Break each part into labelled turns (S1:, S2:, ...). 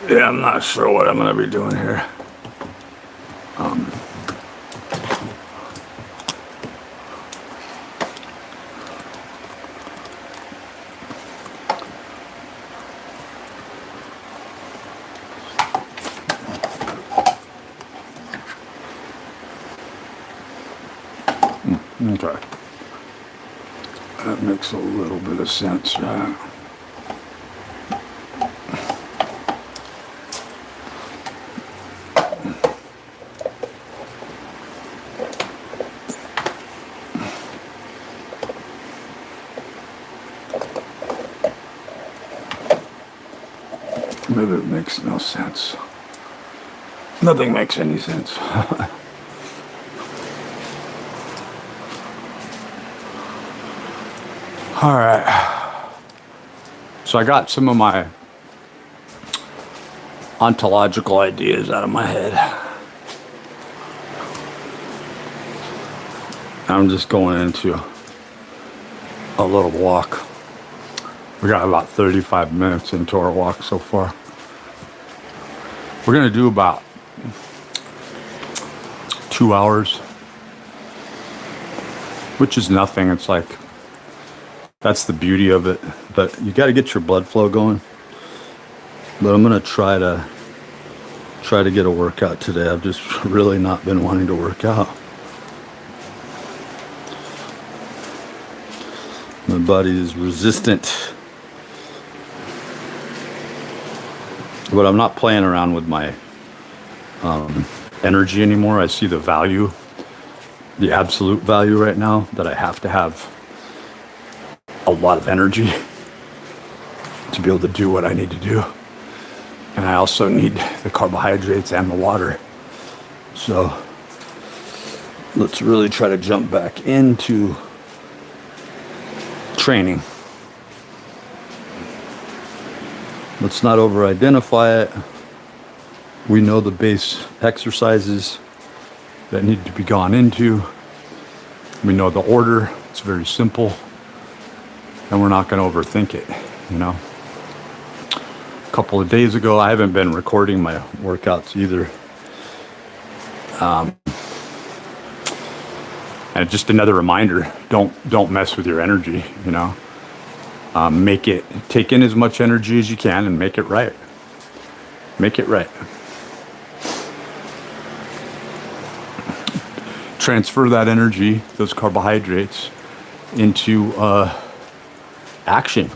S1: Yeah, I'm not sure what I'm gonna be doing here. Okay. That makes a little bit of sense, right? Maybe it makes no sense. Nothing makes any sense. All right. So I got some of my ontological ideas out of my head. I'm just going into a little walk. We got about 35 minutes into our walk so far. We're going to do about 2 hours, which is nothing. It's like, that's the beauty of it. But you got to get your blood flow going. But I'm going to try to get a workout today. I've just really not been wanting to work out. My body is resistant. But I'm not playing around with my energy anymore. I see the value, the absolute value right now, that I have to have a lot of energy to be able to do what I need to do. And I also need the carbohydrates and the water. So let's really try to jump back into training. Let's not over-identify it. We know the base exercises that need to be gone into. We know the order. It's very simple. And we're not going to overthink it, you know. A couple of days ago, I haven't been recording my workouts either. And just another reminder, don't mess with your energy, you know. Take in as much energy as you can and make it right. Make it right. Transfer that energy, those carbohydrates, into action.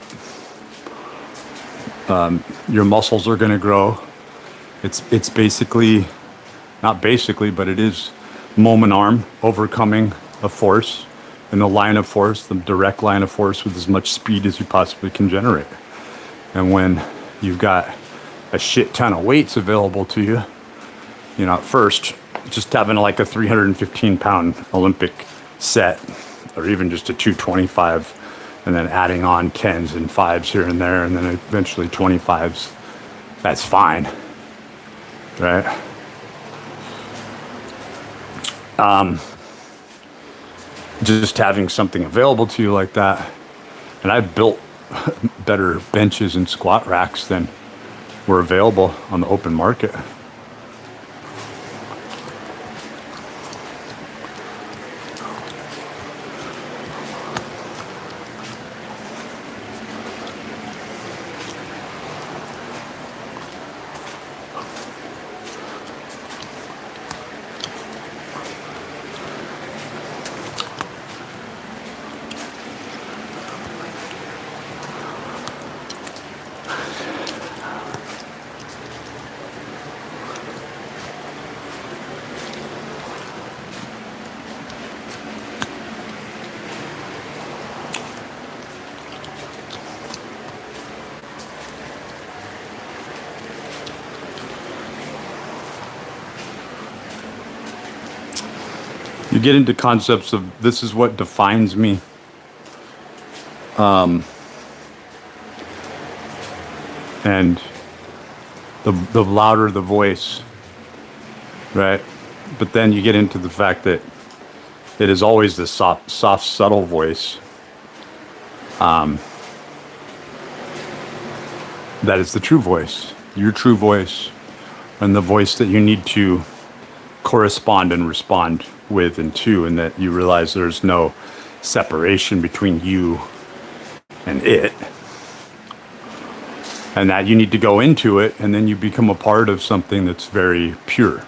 S1: Your muscles are going to grow. It's basically, not basically, but it is moment arm overcoming a force in the line of force, the direct line of force, with as much speed as you possibly can generate. And when you've got a shit ton of weights available to you, you know, at first, just having like a 315 pound Olympic set, or even just a 225, and then adding on 10s and 5s here and there, and then eventually 25s, that's fine, right? Just having something available to you like that. And I've built better benches and squat racks than were available on the open market. You get into concepts of this is what defines me. And the louder the voice, right? But then you get into the fact that it is always the soft, subtle voice that is the true voice. your true voice, and the voice that you need to correspond and respond with and to, and that you realize there's no separation between you and it, and that you need to go into it, and then you become a part of something that's very pure.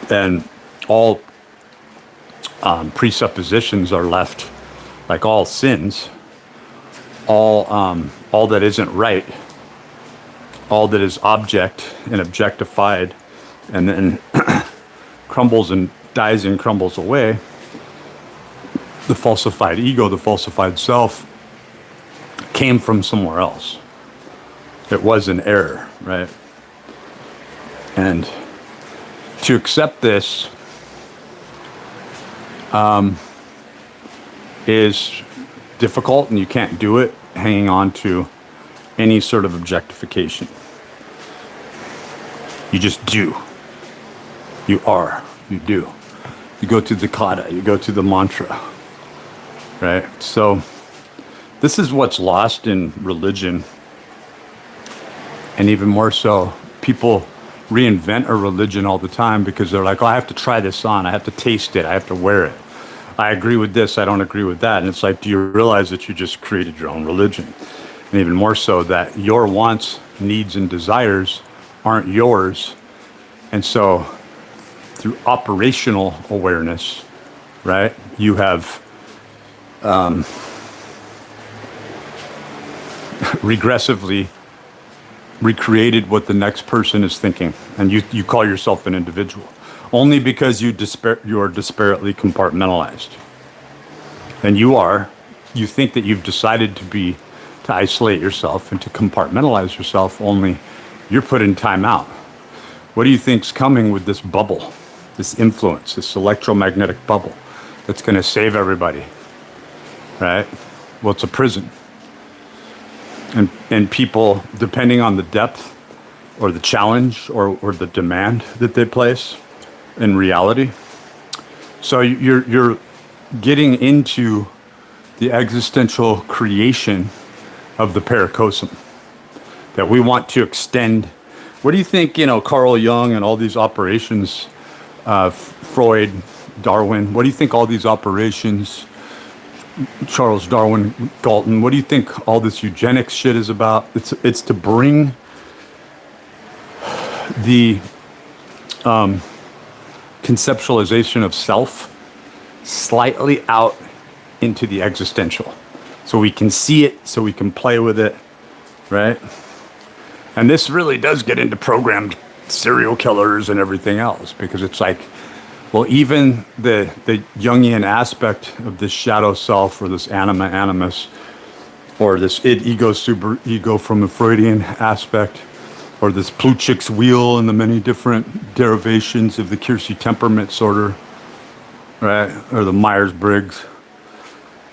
S1: And all presuppositions are left, like all sins, all that isn't right, all that is object and objectified, and then crumbles and dies and crumbles away. The falsified ego, the falsified self, came from somewhere else. It was an error, right? And to accept this is difficult, and you can't do it hanging on to any sort of objectification. You just do. You are. You do. You go to the kata, you go to the mantra, right? So this is what's lost in religion. And even more so, people reinvent a religion all the time because they're like, oh, I have to try this on. I have to taste it. I have to wear it. I agree with this. I don't agree with that. And it's like, do you realize that you just created your own religion? And even more so, that your wants, needs, and desires aren't yours. And so through operational awareness, right, you have regressively recreated what the next person is thinking, and you call yourself an individual only because you are disparately compartmentalized. And you think that you've decided to isolate yourself and to compartmentalize yourself, only you're put in timeout. What do you think's coming with this bubble, this influence, this electromagnetic bubble that's going to save everybody, right? Well, it's a prison. And people, depending on the depth or the challenge or the demand that they place in reality. So you're getting into the existential creation of the paracosm that we want to extend. What do you think, Carl Jung and all these operations, Freud, Darwin, what do you think all these operations, Charles Darwin, Galton, what do you think all this eugenics shit is about? It's to bring the conceptualization of self slightly out into the existential, so we can see it, so we can play with it, right? And this really does get into programmed serial killers and everything else, because it's like, well, even the Jungian aspect of this shadow self, or this anima animus, or this id, ego, super ego from the Freudian aspect, or this Plutchik's wheel and the many different derivations of the Keirsey temperament disorder, right? Or the Myers-Briggs.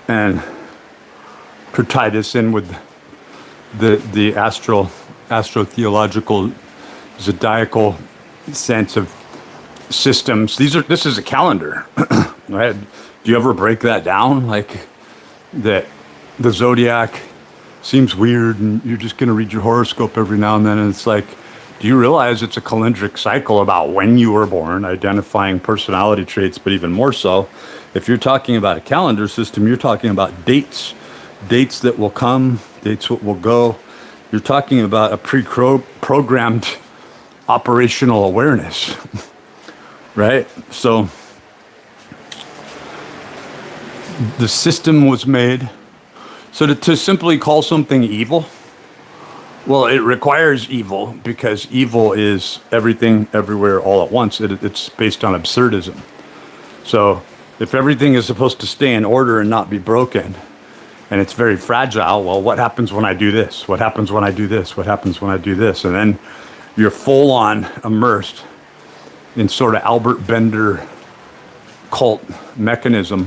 S1: And to tie this in with the astro-theological, zodiacal sense of systems. This is a calendar, right? Do you ever break that down? Like that the zodiac seems weird and you're just going to read your horoscope every now and then, and it's like, do you realize it's a calendric cycle about when you were born, identifying personality traits, but even more so, if you're talking about a calendar system, you're talking about dates that will come, dates that will go. You're talking about a pre-programmed operational awareness, right? So the system was made. So to simply call something evil, well, it requires evil, because evil is everything, everywhere, all at once. It's based on absurdism. So if everything is supposed to stay in order and not be broken, and it's very fragile, well, what happens when I do this? What happens when I do this? What happens when I do this? And then you're full on immersed in sort of Albert Bender cult mechanism,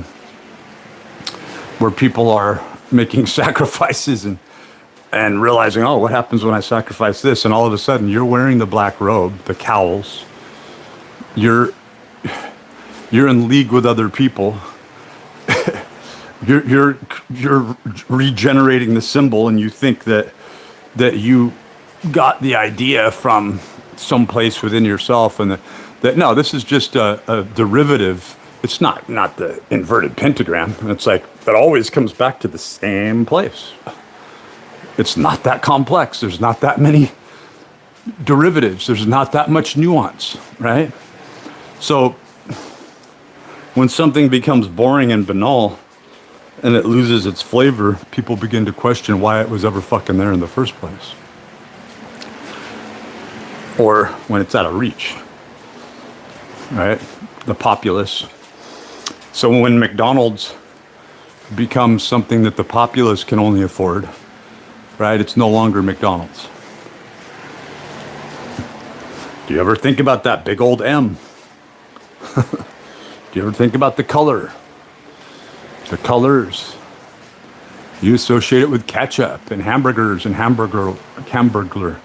S1: where people are making sacrifices and realizing, oh, what happens when I sacrifice this? And all of a sudden, you're wearing the black robe, the cowls. You're in league with other people. You're regenerating the symbol, and you think that you got the idea from someplace within yourself, and that no, this is just a derivative. It's not the inverted pentagram. It's like it always comes back to the same place. It's not that complex. There's not that many derivatives. There's not that much nuance, right? So when something becomes boring and banal and it loses its flavor, people begin to question why it was ever fucking there in the first place. Or when it's out of reach, right? The populace. So when McDonald's becomes something that the populace can only afford, right? It's no longer McDonald's. Do you ever think about that big old M? Do you ever think about the color? The colors. You associate it with ketchup and hamburgers and hamburglar.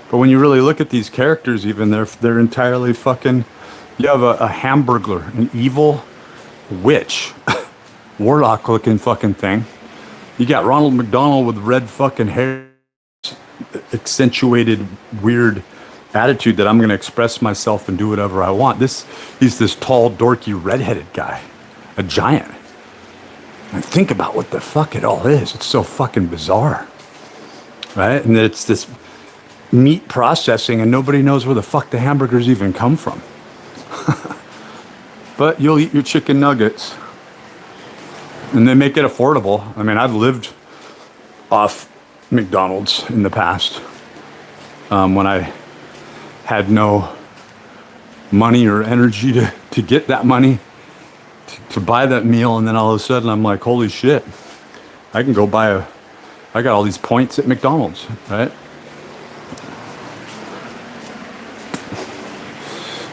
S1: But when you really look at these characters, even they're entirely fucking. You have a hamburglar, an evil witch, warlock-looking fucking thing. You got Ronald McDonald with red fucking hair, accentuated, weird attitude that I'm going to express myself and do whatever I want. He's this tall, dorky, redheaded guy, a giant. And think about what the fuck it all is. It's so fucking bizarre, right? And it's this meat processing, and nobody knows where the fuck the hamburgers even come from. But you'll eat your chicken nuggets, and they make it affordable. I mean, I've lived off McDonald's in the past when I had no money or energy to get that money to buy that meal, and then all of a sudden I'm like, holy shit, I can go I got all these points at McDonald's, right?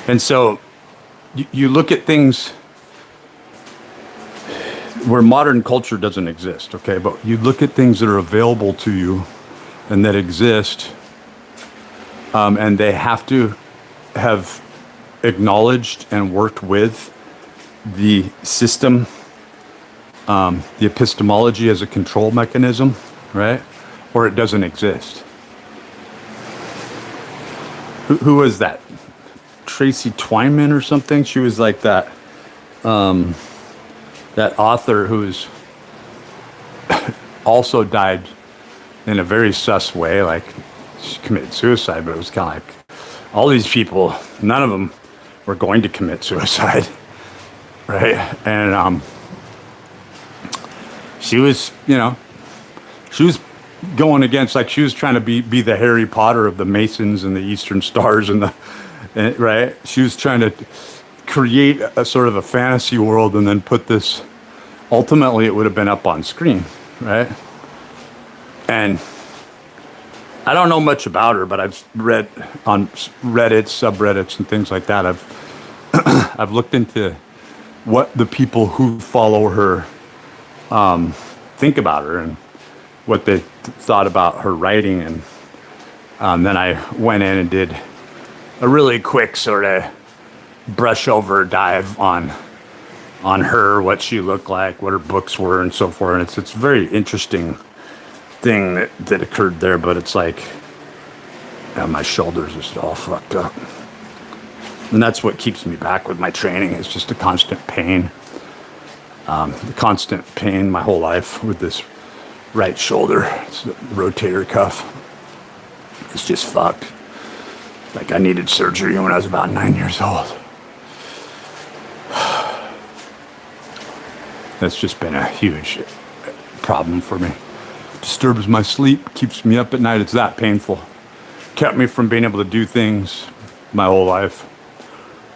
S1: And so you look at things where modern culture doesn't exist, okay? But you look at things that are available to you and that exist, and they have to have acknowledged and worked with the system, the epistemology as a control mechanism, right? Or it doesn't exist. Who was that? Tracy Twyman or something? She was like that author who's also died in a very sus way. Like, she committed suicide, but it was kind of like all these people, none of them were going to commit suicide, right? And she was going against, like, she was trying to be the Harry Potter of the Masons and the Eastern Stars right? She was trying to create a sort of a fantasy world and then put this, ultimately it would have been up on screen, right? And I don't know much about her, but I've read on Reddit, subreddits, and things like that. I've looked into what the people who follow her think about her and what they thought about her writing, and then I went in and did a really quick sort of brush over dive on her, what she looked like, what her books were, and so forth. And it's a very interesting thing that occurred there, but it's like, my shoulders are just all fucked up. And that's what keeps me back with my training. It's just a constant pain. The constant pain my whole life with this right shoulder. It's the rotator cuff. It's just fucked. Like, I needed surgery when I was about 9 years old. That's just been a huge problem for me. Disturbs my sleep, keeps me up at night. It's that painful. Kept me from being able to do things my whole life.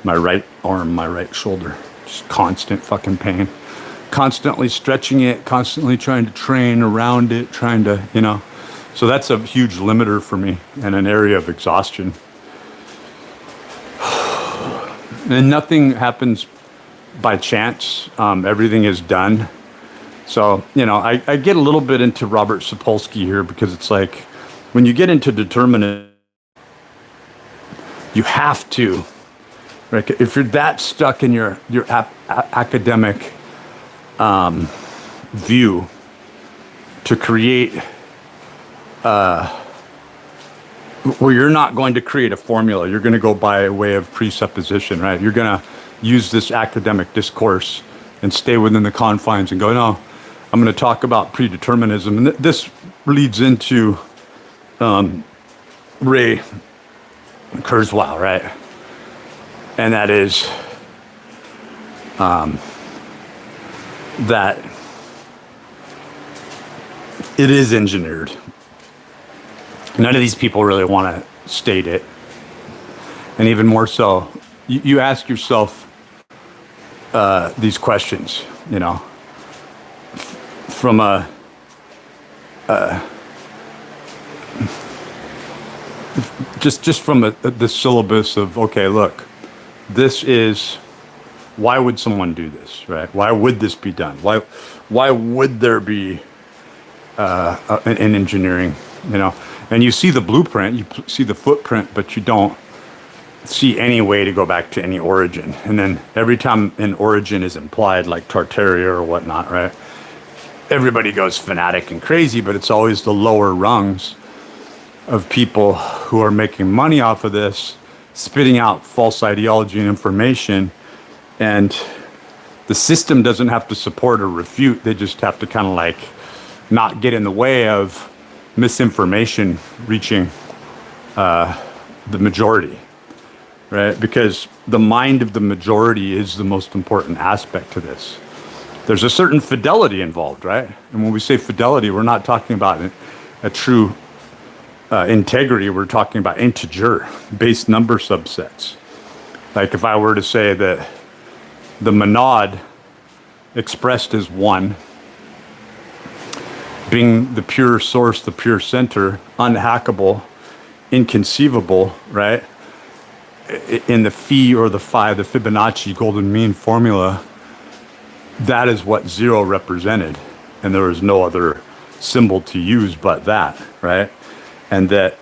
S1: My right arm, my right shoulder. Just constant fucking pain. Constantly stretching it, constantly trying to train around it, trying to, So that's a huge limiter for me and an area of exhaustion. And nothing happens by chance. Everything is done. So, I get a little bit into Robert Sapolsky here because it's like, when you get into determinism, you have to, right? If you're that stuck in your academic view to create Well, you're not going to create a formula. You're going to go by a way of presupposition, right? You're going to use this academic discourse and stay within the confines and go, no, I'm going to talk about predeterminism. And this leads into Ray Kurzweil, right? And that is that it is engineered. None of these people really want to state it. And even more so, you ask yourself these questions, you know, from just from the syllabus of, okay, look, this is, why would someone do this, right? Why would this be done? Why would there be an engineering, you know? And you see the blueprint, you see the footprint, but you don't see any way to go back to any origin. And then every time an origin is implied, like Tartaria or whatnot, right? Everybody goes fanatic and crazy, but it's always the lower rungs of people who are making money off of this, spitting out false ideology and information. And the system doesn't have to support or refute. They just have to kind of like not get in the way of misinformation reaching the majority, right? Because the mind of the majority is the most important aspect to this. There's a certain fidelity involved, right? And when we say fidelity, we're not talking about a true integrity. We're talking about integer, base number subsets. Like if I were to say that the monad expressed as one, being the pure source, the pure center, unhackable, inconceivable, right? In the phi or the phi, the Fibonacci golden mean formula, that is what zero represented. And there was no other symbol to use but that, right? And that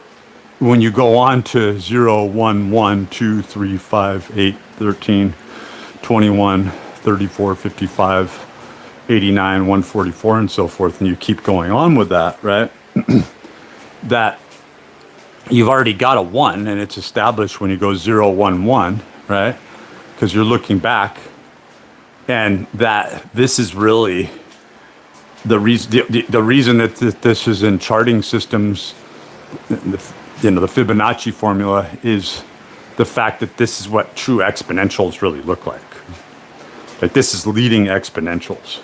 S1: when you go on to 0, 1, 1, 2, 3, 5, 8, 13, 21, 34, 55, 89, 144, and so forth, and you keep going on with that, right? That you've already got a 1, and it's established when you go 0, 1, 1, right? Because you're looking back, and that this is really the reason that this is in charting systems, the Fibonacci formula is the fact that this is what true exponentials really look like. Like this is leading exponentials.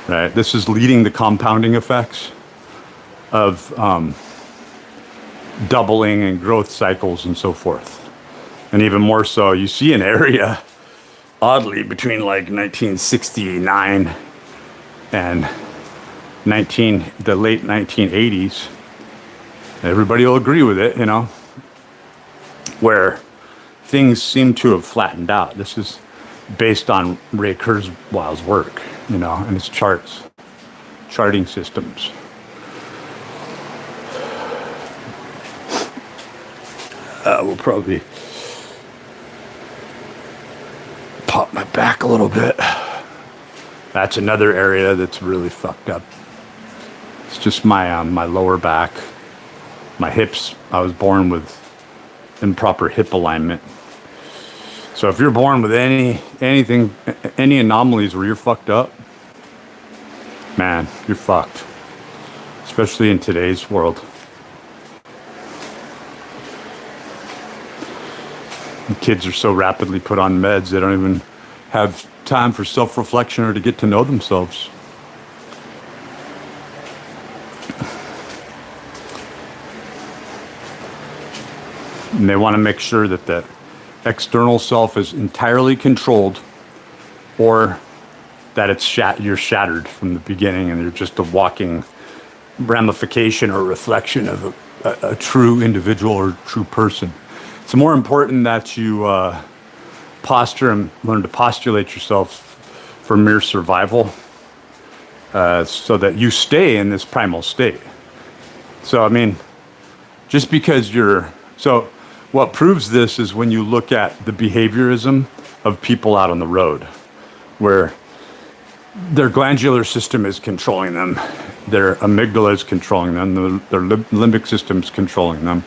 S1: Right? This is leading the compounding effects of doubling and growth cycles and so forth. And even more so, you see an area, oddly, between like 1969 and the late 1980s, everybody will agree with it, you know, where things seem to have flattened out. This is based on Ray Kurzweil's work, you know, and his charting systems. We'll probably pop my back a little bit. That's another area that's really fucked up. It's just my lower back, my hips. I was born with improper hip alignment. So if you're born with any anomalies where you're fucked up, man, you're fucked. Especially in today's world. The kids are so rapidly put on meds, they don't even have time for self-reflection or to get to know themselves. And they want to make sure that the external self is entirely controlled, or that it's you're shattered from the beginning and you're just a walking ramification or reflection of a true individual or true person. It's more important that you posture and learn to postulate yourself for mere survival, so that you stay in this primal state. So, I mean, just because so what proves this is when you look at the behaviorism of people out on the road, where their glandular system is controlling them Their amygdala is controlling them. Their limbic system's controlling them.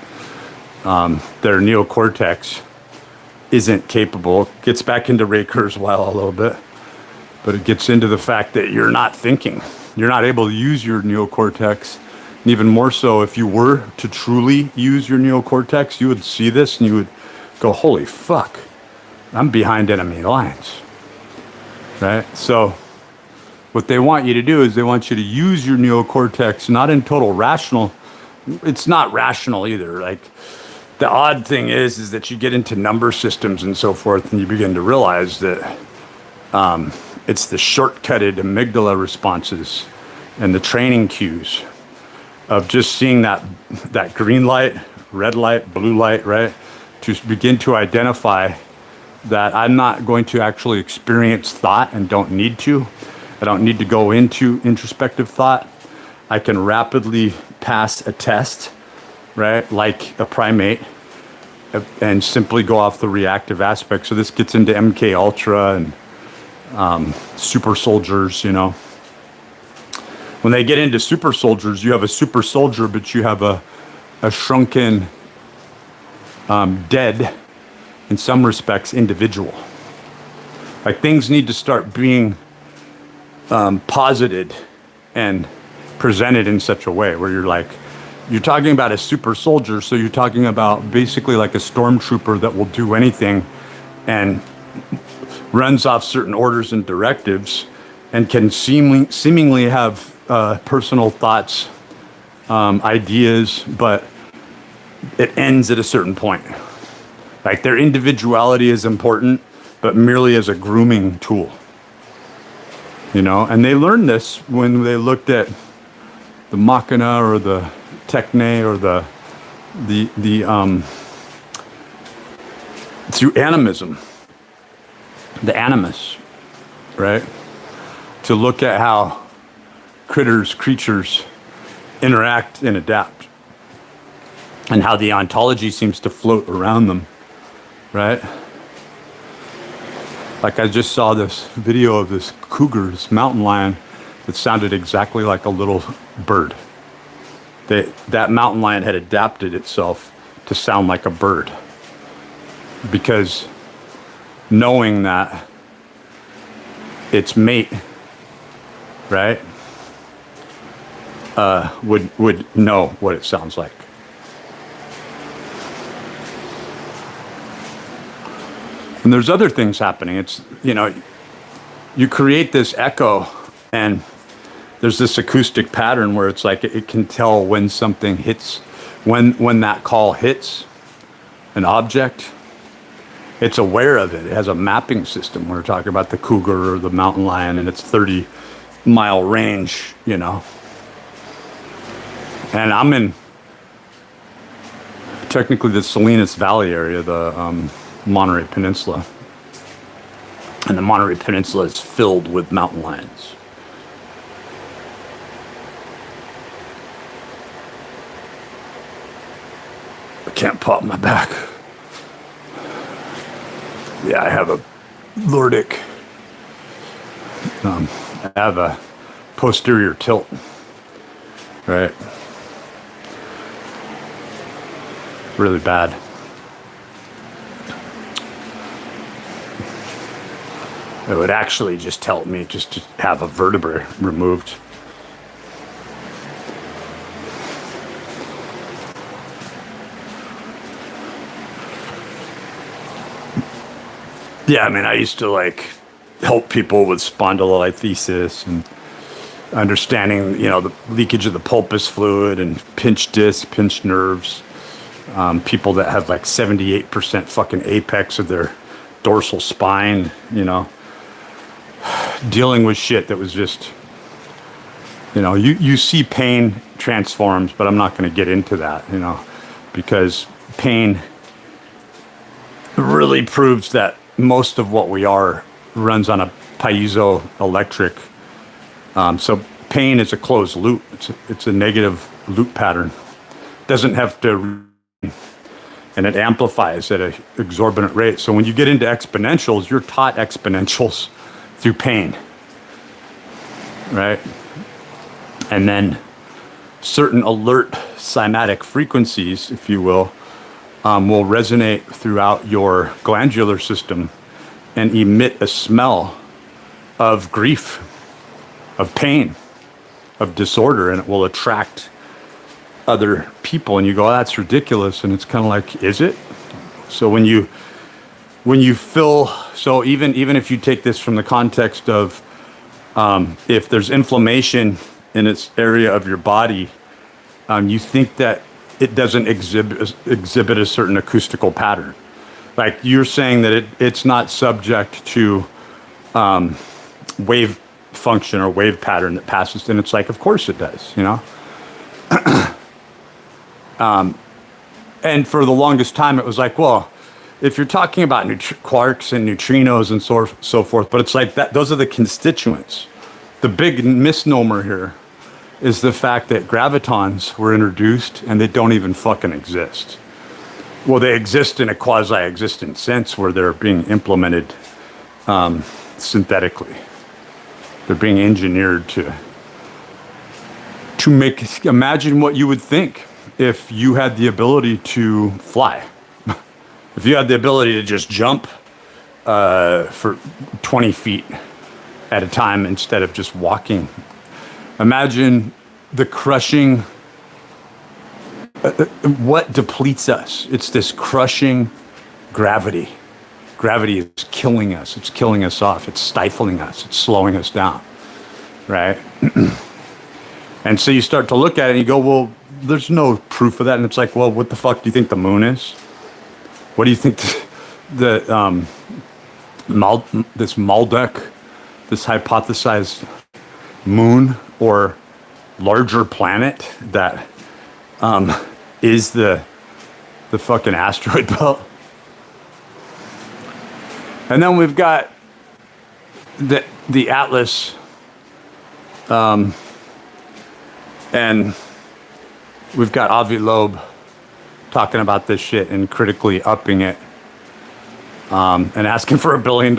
S1: Their neocortex isn't capable. Gets back into Ray Kurzweil a little bit, but it gets into the fact that you're not thinking. You're not able to use your neocortex. And even more so, if you were to truly use your neocortex, you would see this and you would go, holy fuck, I'm behind enemy lines, right? So what they want you to do is they want you to use your neocortex, not in total rational. It's not rational either. Like, the odd thing is that you get into number systems and so forth, and you begin to realize that it's the shortcutted amygdala responses and the training cues of just seeing that green light, red light, blue light, right? To begin to identify that I'm not going to actually experience thought and don't need to. I don't need to go into introspective thought. I can rapidly pass a test, right? Like a primate, and simply go off the reactive aspect. So this gets into MK Ultra and super soldiers, you know. When they get into super soldiers, you have a super soldier, but you have a shrunken, dead, in some respects, individual. Like, things need to start being posited and presented in such a way where you're like, you're talking about a super soldier, so you're talking about basically like a stormtrooper that will do anything and runs off certain orders and directives and can seemingly have personal thoughts, ideas, but it ends at a certain point. Like, their individuality is important, but merely as a grooming tool. You know, and they learned this when they looked at the Machina or the Techne or the through animism, the animus, right? To look at how creatures interact and adapt, and how the ontology seems to float around them, right? Like, I just saw this video of this cougar, this mountain lion, that sounded exactly like a little bird. That mountain lion had adapted itself to sound like a bird, because knowing that its mate, right, would know what it sounds like. And there's other things happening. It's, you know, you create this echo, and there's this acoustic pattern where it's like it can tell when something hits, when that call hits an object. It's aware of it. It has a mapping system. We're talking about the cougar or the mountain lion, and it's 30-mile range, you know. And I'm in technically the Salinas Valley area, the Monterey Peninsula. And the Monterey Peninsula is filled with mountain lions. I can't pop my back. Yeah, I have a Lordic. I have a posterior tilt, right? Really bad. It would actually just help me just to have a vertebra removed. Yeah, I mean, I used to like help people with spondylolisthesis and understanding, you know, the leakage of the pulpus fluid and pinched disc, pinched nerves. People that have like 78% fucking apex of their dorsal spine, you know, dealing with shit that was just, you know, you see pain transforms, but I'm not going to get into that, you know, because pain really proves that most of what we are runs on a piezoelectric. So pain is a closed loop. It's a negative loop pattern. Doesn't have to, and it amplifies at an exorbitant rate. So when you get into exponentials, you're taught exponentials through pain, right? And then certain alert cymatic frequencies, if you will resonate throughout your glandular system and emit a smell of grief, of pain, of disorder, and it will attract other people. And you go, oh, that's ridiculous. And it's kind of like, is it? So when you feel, so even if you take this from the context of if there's inflammation in its area of your body, you think that it doesn't exhibit a certain acoustical pattern. Like you're saying that it's not subject to wave function or wave pattern that passes, and it's like, of course it does, you know? And for the longest time, it was like, well, if you're talking about quarks and neutrinos and so forth, but it's like that, those are the constituents. The big misnomer here is the fact that gravitons were introduced and they don't even fucking exist. Well, they exist in a quasi-existent sense where they're being implemented synthetically. They're being engineered to make, imagine what you would think if you had the ability to fly. If you had the ability to just jump for 20 feet at a time instead of just walking. Imagine the crushing, what depletes us? It's this crushing gravity. Gravity is killing us. It's killing us off. It's stifling us. It's slowing us down, right? And so you start to look at it and you go, well, there's no proof of that. And it's like, well, what the fuck do you think the moon is? What do you think this Maldek, this hypothesized moon or larger planet that is the fucking asteroid belt? And then we've got the Atlas, and we've got Avi Loeb talking about this shit and critically upping it, and asking for $1 billion.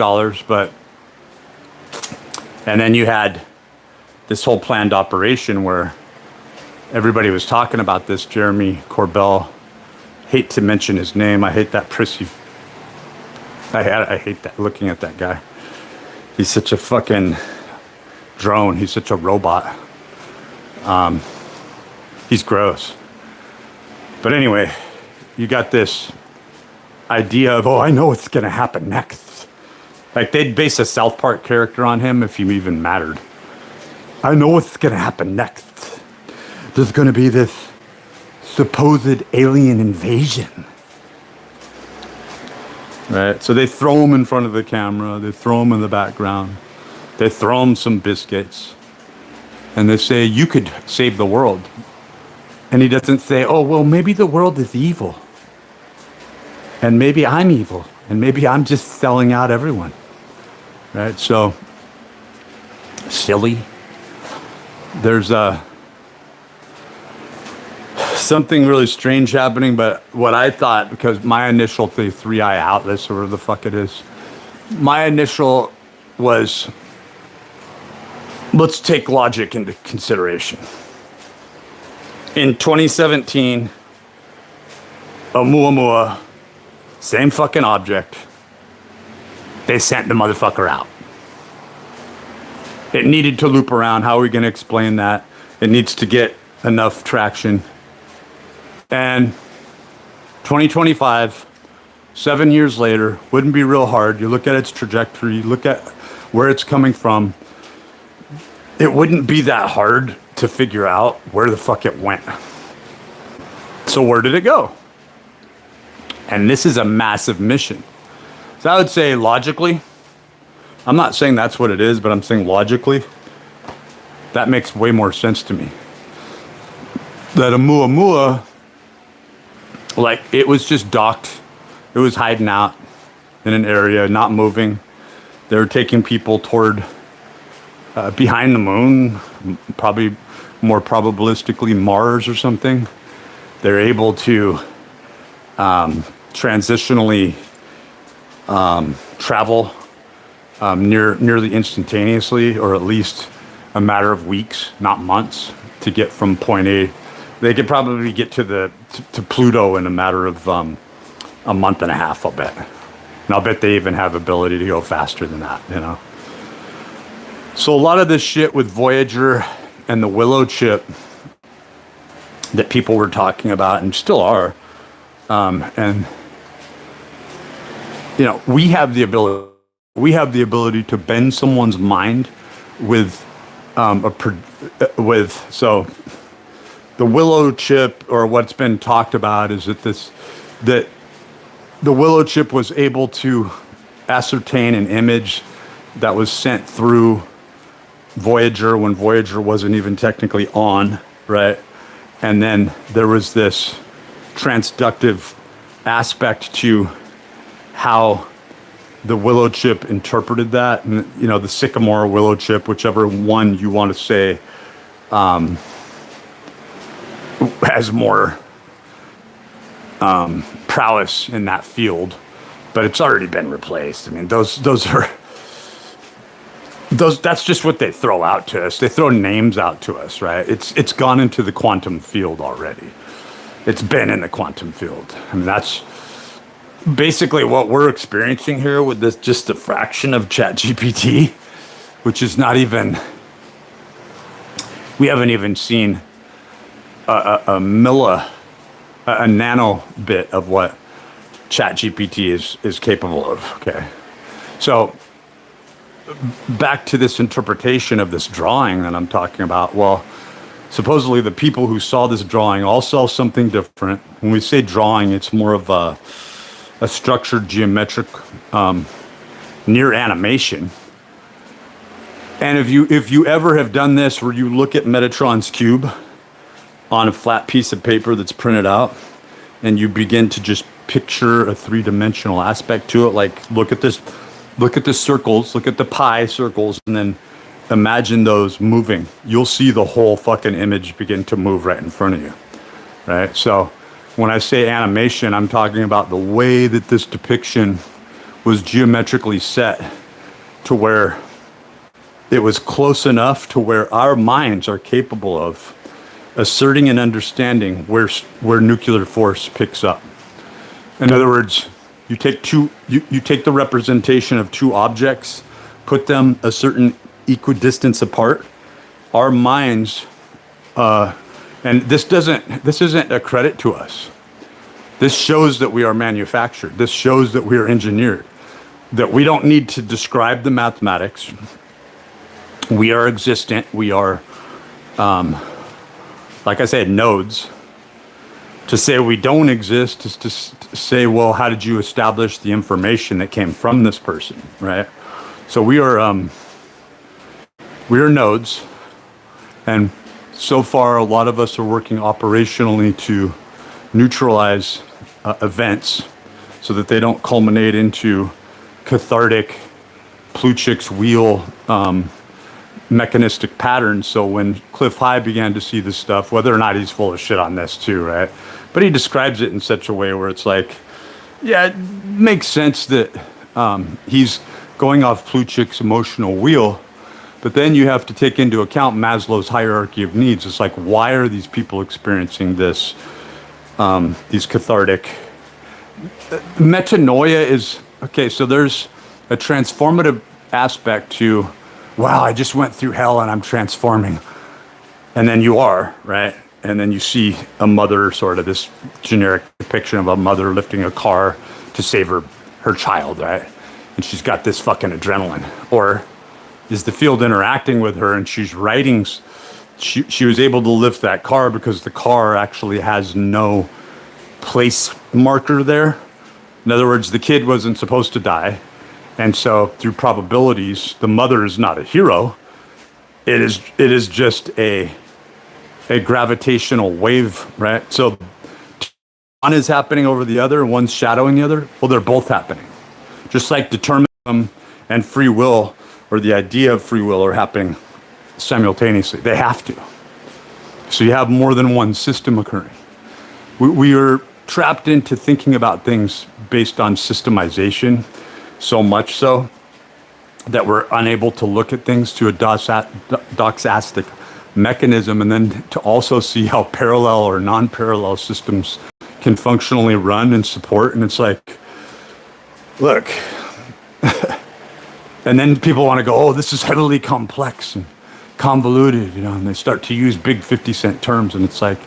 S1: And then you had this whole planned operation where everybody was talking about this. Jeremy Corbell, hate to mention his name. I hate that prissy. I hate that, looking at that guy. He's such a fucking drone. He's such a robot. He's gross. But anyway, you got this idea of, oh, I know what's going to happen next. Like they'd base a South Park character on him if he even mattered. I know what's going to happen next. There's going to be this supposed alien invasion. Right? So they throw him in front of the camera. They throw him in the background. They throw him some biscuits. And they say, you could save the world. And he doesn't say, oh, well, maybe the world is evil. And maybe I'm evil. And maybe I'm just selling out everyone. Right? So, silly. There's something really strange happening, but what I thought, because my initial, the 3i Atlas, or whatever the fuck it is, my initial was, let's take logic into consideration. In 2017, Oumuamua, same fucking object, they sent the motherfucker out. It needed to loop around. How are we going to explain that? It needs to get enough traction. And 2025, 7 years later, wouldn't be real hard. You look at its trajectory, look at where it's coming from. It wouldn't be that hard to figure out where the fuck it went. So where did it go? And this is a massive mission. So I would say logically, I'm not saying that's what it is, but I'm saying logically, that makes way more sense to me. That Oumuamua, like, it was just docked. It was hiding out in an area, not moving. They were taking people toward behind the moon, probably more probabilistically Mars or something. They're able to transitionally travel nearly instantaneously, or at least a matter of weeks, not months, to get from point A. They could probably get to Pluto in a matter of a month and a half, I'll bet. And I'll bet they even have ability to go faster than that, you know. So a lot of this shit with Voyager and the Willow chip that people were talking about and still are, and you know, we have the ability to bend someone's mind with so the Willow chip, or what's been talked about, is that the Willow chip was able to ascertain an image that was sent through Voyager when Voyager wasn't even technically on, right? And then there was this transductive aspect to how the Willow chip interpreted that. And, you know, the Sycamore Willow chip, whichever one you want to say, has more prowess in that field, but it's already been replaced. I mean, those that's just what they throw out to us. They throw names out to us, right? It's gone into the quantum field already. It's been in the quantum field. I mean, that's basically what we're experiencing here with this, just a fraction of ChatGPT, which is not even, we haven't even seen a nano bit of what ChatGPT is capable of. Okay, so back to this interpretation of this drawing that I'm talking about. Well, supposedly the people who saw this drawing all saw something different. When we say drawing, it's more of a structured geometric near animation. And if you ever have done this, where you look at Metatron's cube on a flat piece of paper that's printed out, and you begin to just picture a three-dimensional aspect to it, like look at the circles, look at the pi circles, and then imagine those moving. You'll see the whole fucking image begin to move right in front of you, right? So when I say animation, I'm talking about the way that this depiction was geometrically set to where it was close enough to where our minds are capable of asserting and understanding where nuclear force picks up. In other words, you take the representation of two objects, put them a certain equidistance apart. Our minds, and this isn't a credit to us. This shows that we are manufactured. This shows that we are engineered. That we don't need to describe the mathematics. We are existent. We are, like I said, nodes. To say we don't exist is to say, well, how did you establish the information that came from this person, right? So we are nodes, and so far a lot of us are working operationally to neutralize events so that they don't culminate into cathartic Plutchik's wheel mechanistic patterns. So when Cliff High began to see this stuff, whether or not he's full of shit on this too, right? But he describes it in such a way where it's like, yeah, it makes sense that he's going off Plutchik's emotional wheel, but then you have to take into account Maslow's hierarchy of needs. It's like, why are these people experiencing this, these cathartic... Metanoia is, okay, so there's a transformative aspect to, wow, I just went through hell and I'm transforming. And then you are, right? And then you see a mother, sort of this generic depiction of a mother lifting a car to save her child, right? And she's got this fucking adrenaline. Or is the field interacting with her and she's writing, she was able to lift that car because the car actually has no place marker there. In other words, the kid wasn't supposed to die. And so through probabilities, the mother is not a hero. It is just a gravitational wave, right? So one is happening over the other, one's shadowing the other. Well, they're both happening. Just like determinism and free will, or the idea of free will, are happening simultaneously. They have to. So you have more than one system occurring. We are trapped into thinking about things based on systemization, so much so that we're unable to look at things to a doxastic mechanism, and then to also see how parallel or non-parallel systems can functionally run and support. And it's like, look, and then people want to go, oh, this is heavily complex and convoluted, and they start to use big 50-cent terms, and it's like,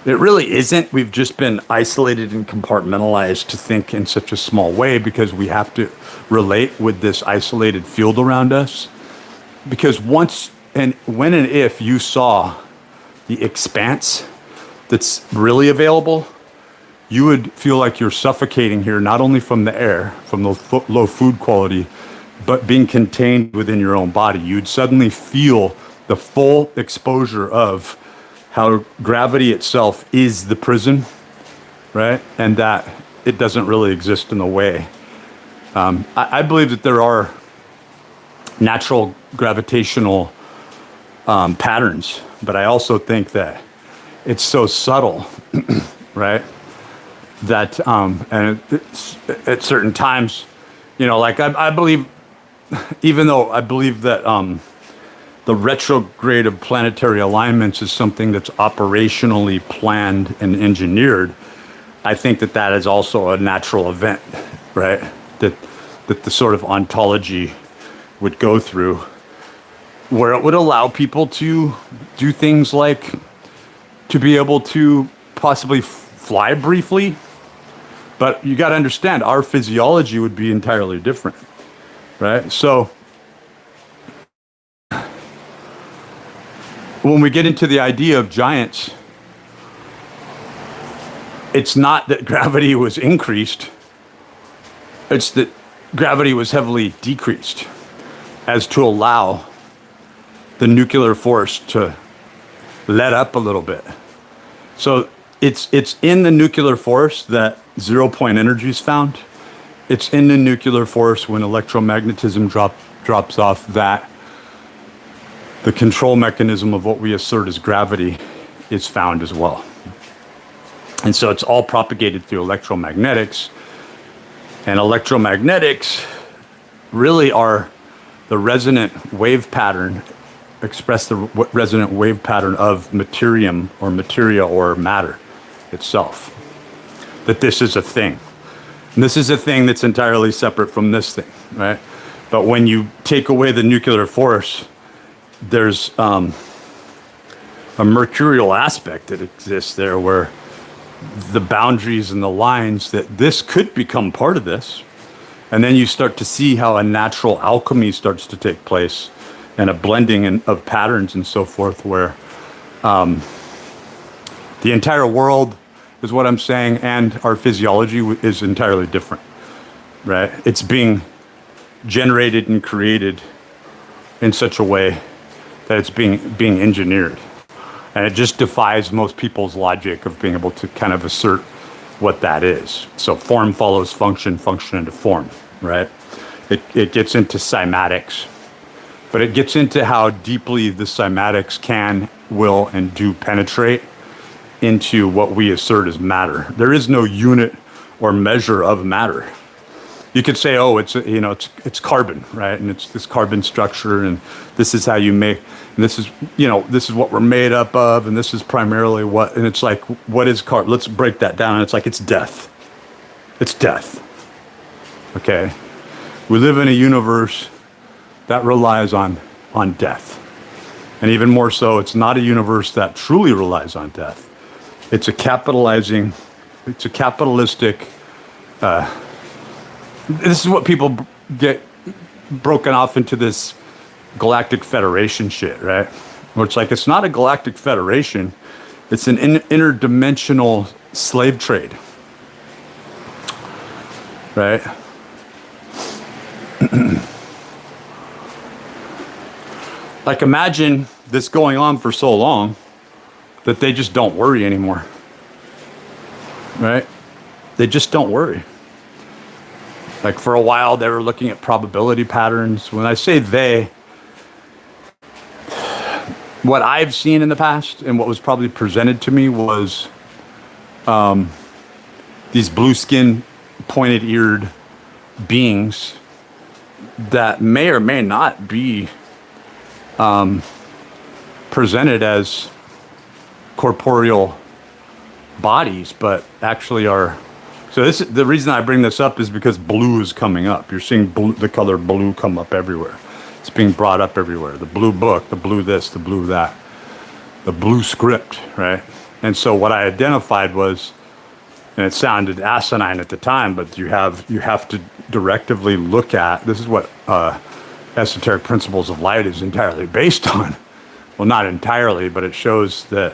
S1: it really isn't. We've just been isolated and compartmentalized to think in such a small way because we have to relate with this isolated field around us. Because once and when and if you saw the expanse that's really available, you would feel like you're suffocating here, not only from the air, from the low food quality, but being contained within your own body. You'd suddenly feel the full exposure of how gravity itself is the prison, right? And that it doesn't really exist in the way. I believe that there are natural gravitational patterns, but I also think that it's so subtle, right? That and at certain times, like I believe, even though I believe that the retrograde of planetary alignments is something that's operationally planned and engineered, I think that that is also a natural event, right? That the sort of ontology would go through, where it would allow people to do things like to be able to possibly fly briefly. But you got to understand, our physiology would be entirely different, right? So when we get into the idea of giants, it's not that gravity was increased, it's that gravity was heavily decreased as to allow the nuclear force to let up a little bit. So it's in the nuclear force that 0-point energy is found. It's in the nuclear force when electromagnetism drops off that the control mechanism of what we assert as gravity is found as well. And so it's all propagated through electromagnetics. And electromagnetics really are the resonant wave pattern, express the resonant wave pattern of materium or materia or matter itself. That this is a thing. And this is a thing that's entirely separate from this thing, right? But when you take away the nuclear force, there's a mercurial aspect that exists there where the boundaries and the lines that this could become part of this. And then you start to see how a natural alchemy starts to take place and a blending of patterns and so forth, where the entire world is what I'm saying, and our physiology is entirely different, right? It's being generated and created in such a way that it's being engineered. And it just defies most people's logic of being able to kind of assert what that is. So form follows function, function into form, right? It gets into cymatics, but it gets into how deeply the cymatics can, will, and do penetrate into what we assert as matter. There is no unit or measure of matter. You could say, oh, it's carbon, right? And it's this carbon structure, and this is how you make, and this is, this is what we're made up of, and this is primarily what, and it's like, what is carbon? Let's break that down. And it's like, it's death. It's death. Okay. We live in a universe that relies on death. And even more so, it's not a universe that truly relies on death. It's a capitalistic, this is what people get broken off into this galactic federation shit, right? Where it's like, it's not a galactic federation. It's an interdimensional slave trade, right? Like, imagine this going on for so long that they just don't worry anymore, right? They just don't worry. Like, for a while, they were looking at probability patterns. When I say they, what I've seen in the past and what was probably presented to me was these blue-skinned, pointed-eared beings that may or may not be presented as corporeal bodies, but actually are. So this, the reason I bring this up is because blue is coming up. You're seeing blue, the color blue come up everywhere. It's being brought up everywhere. The blue book, the blue this, the blue that, the blue script, right? And so what I identified was, and it sounded asinine at the time, but you have to directively look at, this is what esoteric principles of light is entirely based on. Well, not entirely, but it shows that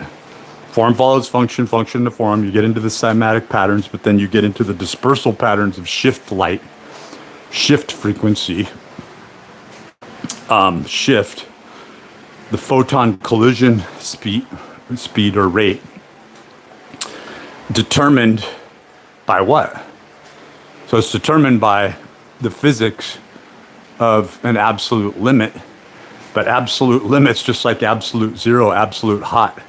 S1: form follows function, function to form. You get into the cymatic patterns, but then you get into the dispersal patterns of shift light, shift frequency, shift, the photon collision speed or rate, determined by what? So it's determined by the physics of an absolute limit, but absolute limits, just like absolute zero, absolute hot,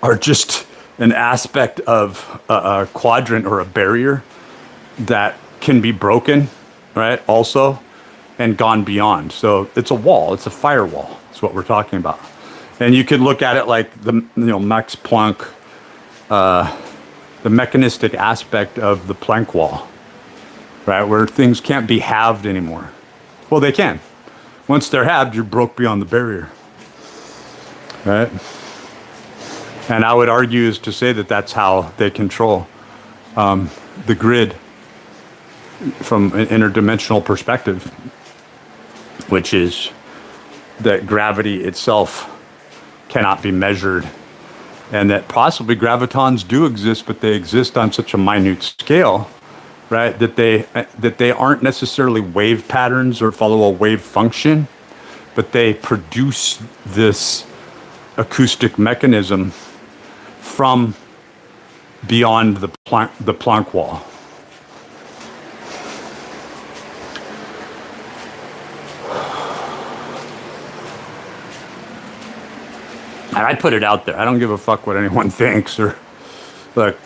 S1: are just an aspect of a quadrant or a barrier that can be broken, right? Also, and gone beyond. So it's a wall, it's a firewall. That's what we're talking about. And you could look at it like the Max Planck, the mechanistic aspect of the Planck wall, right? Where things can't be halved anymore. Well, they can. Once they're halved, you're broke beyond the barrier, right? And I would argue is to say that that's how they control the grid from an interdimensional perspective, which is that gravity itself cannot be measured, and that possibly gravitons do exist, but they exist on such a minute scale, right, that they aren't necessarily wave patterns or follow a wave function, but they produce this acoustic mechanism from beyond the Planck wall. And I put it out there. I don't give a fuck what anyone thinks. Or look,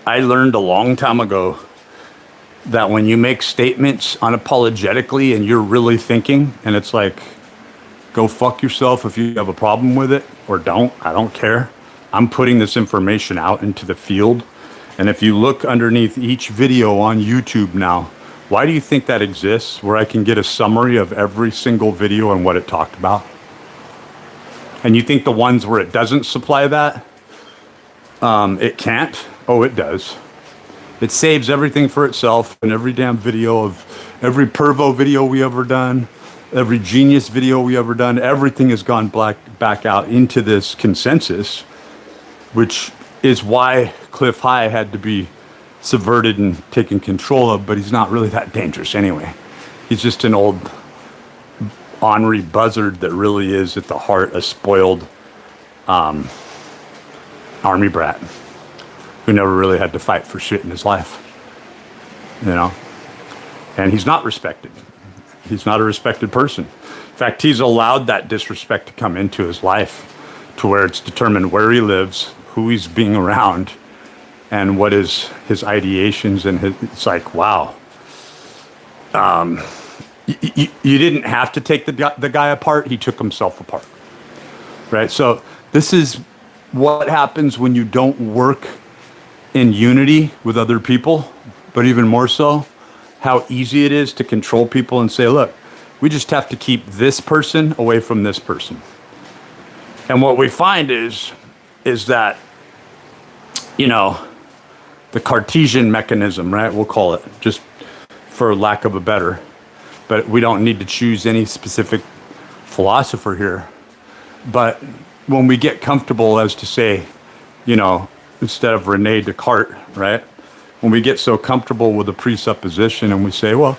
S1: I learned a long time ago that when you make statements unapologetically and you're really thinking, and it's like, go fuck yourself if you have a problem with it, or don't. I don't care. I'm putting this information out into the field. And if you look underneath each video on YouTube now, why do you think that exists? Where I can get a summary of every single video and what it talked about? And you think the ones where it doesn't supply that, it can't? Oh, it does. It saves everything for itself, and every damn video of every Pervo video we ever done, every Genius video we ever done, everything has gone back out into this consensus, which is why Cliff High had to be subverted and taken control of, but he's not really that dangerous anyway. He's just an old ornery buzzard that really is at the heart a spoiled army brat who never really had to fight for shit in his life, you know? And he's not respected. He's not a respected person. In fact, he's allowed that disrespect to come into his life to where it's determined where he lives, who he's being around, and what is his ideations. And it's like, wow. You didn't have to take the guy apart. He took himself apart, right? So this is what happens when you don't work in unity with other people, but even more so, how easy it is to control people and say, look, we just have to keep this person away from this person. And what we find is that, you know, the Cartesian mechanism, right? We'll call it, just for lack of a better, but we don't need to choose any specific philosopher here. But when we get comfortable as to say, you know, instead of Rene Descartes, right? When we get so comfortable with a presupposition and we say, well,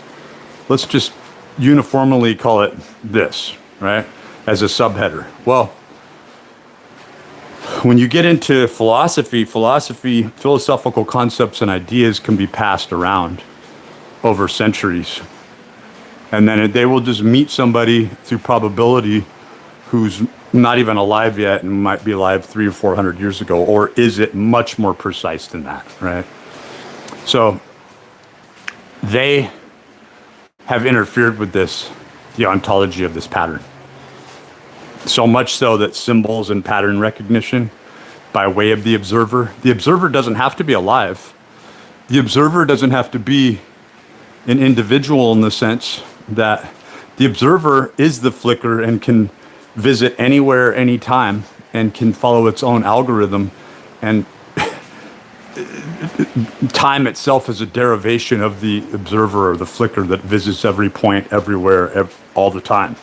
S1: let's just uniformly call it this, right? As a subheader. Well, when you get into philosophical concepts and ideas can be passed around over centuries. And then they will just meet somebody through probability who's not even alive yet and might be alive 300 or 400 years ago, or is it much more precise than that, right? So they have interfered with this, the ontology of this pattern. So much so that symbols and pattern recognition by way of the observer doesn't have to be alive. The observer doesn't have to be an individual in the sense that the observer is the flicker and can visit anywhere, anytime, and can follow its own algorithm. And time itself is a derivation of the observer or the flicker that visits every point, everywhere, all the time.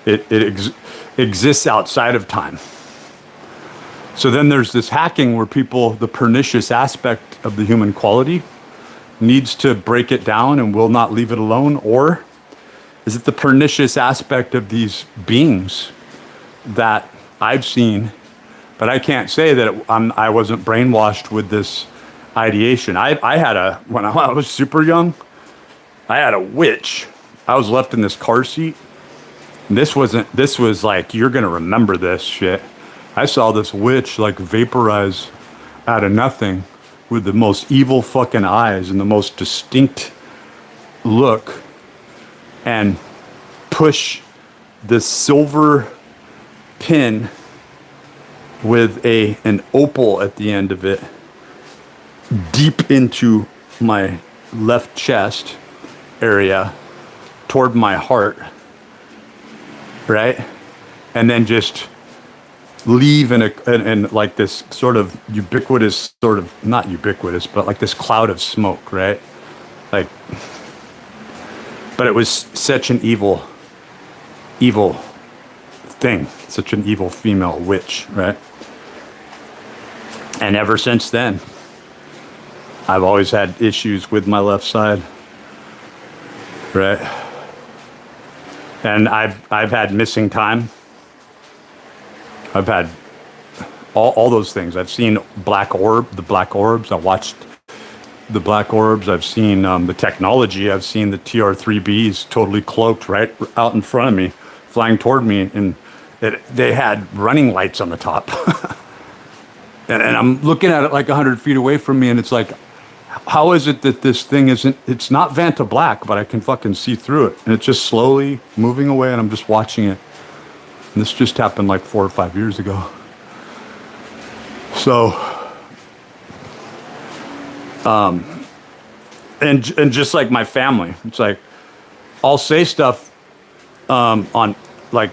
S1: It exists outside of time. So then there's this hacking where people, the pernicious aspect of the human quality, needs to break it down and will not leave it alone? Or is it the pernicious aspect of these beings that I've seen, but I can't say that I wasn't brainwashed with this ideation. I had when I was super young, I had a witch. I was left in this car seat. This was like, you're going to remember this shit. I saw this witch like vaporize out of nothing with the most evil fucking eyes and the most distinct look and push this silver pin with an opal at the end of it deep into my left chest area toward my heart, right? And then just leave in like this sort of ubiquitous, sort of, not ubiquitous, but like this cloud of smoke, right? Like, but it was such an evil thing, such an evil female witch, right? And ever since then, I've always had issues with my left side, right? And I've had missing time. I've had all those things. I've seen the black orbs. I watched the black orbs. I've seen the technology. I've seen the TR-3Bs totally cloaked right out in front of me, flying toward me, and they had running lights on the top. and I'm looking at it like 100 feet away from me, and it's like, how is it that this thing it's not Vanta Black, but I can fucking see through it. And it's just slowly moving away, and I'm just watching it. And this just happened like 4 or 5 years ago. So, and just like my family, it's like, I'll say stuff on, like,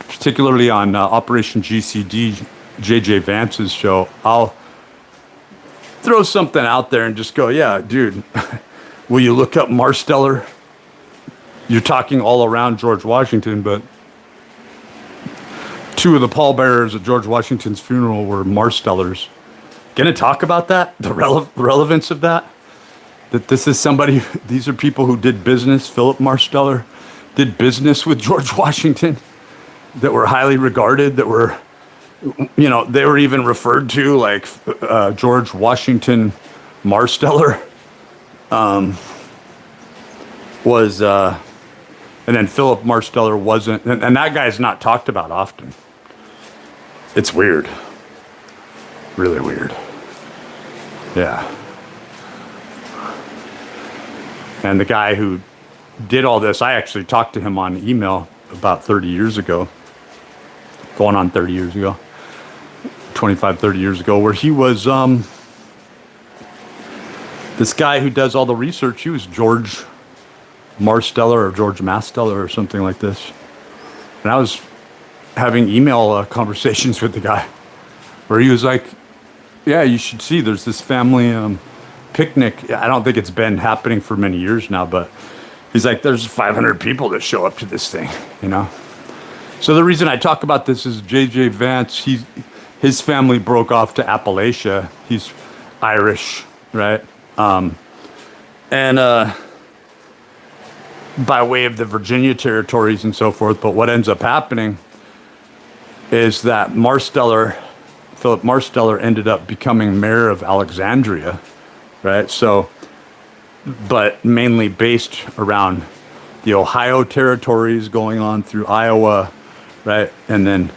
S1: particularly on Operation GCD, JJ Vance's show. I'll throw something out there and just go, yeah, dude, will you look up Marsteller? You're talking all around George Washington, but 2 of the pallbearers at George Washington's funeral were Marstellers. Gonna talk about that? The relevance of that? That this is somebody, these are people who did business. Philip Marsteller did business with George Washington, that were highly regarded, that were, you know, they were even referred to like George Washington Marsteller was, and then Philip Marsteller wasn't, and that guy's not talked about often. It's weird. Really weird. Yeah. And the guy who did all this, I actually talked to him on email about 30 years ago, going on 30 years ago, 25, 30 years ago, where he was, this guy who does all the research, he was George Marsteller or George Masteller or something like this. And I was having email conversations with the guy where he was like, yeah, you should see, there's this family picnic. I don't think it's been happening for many years now, but he's like, there's 500 people that show up to this thing, you know? So the reason I talk about this is JJ Vance, his family broke off to Appalachia. He's Irish, right? And by way of the Virginia territories and so forth. But what ends up happening is that Philip Marsteller ended up becoming mayor of Alexandria, right? So, but mainly based around the Ohio territories going on through Iowa, right? And then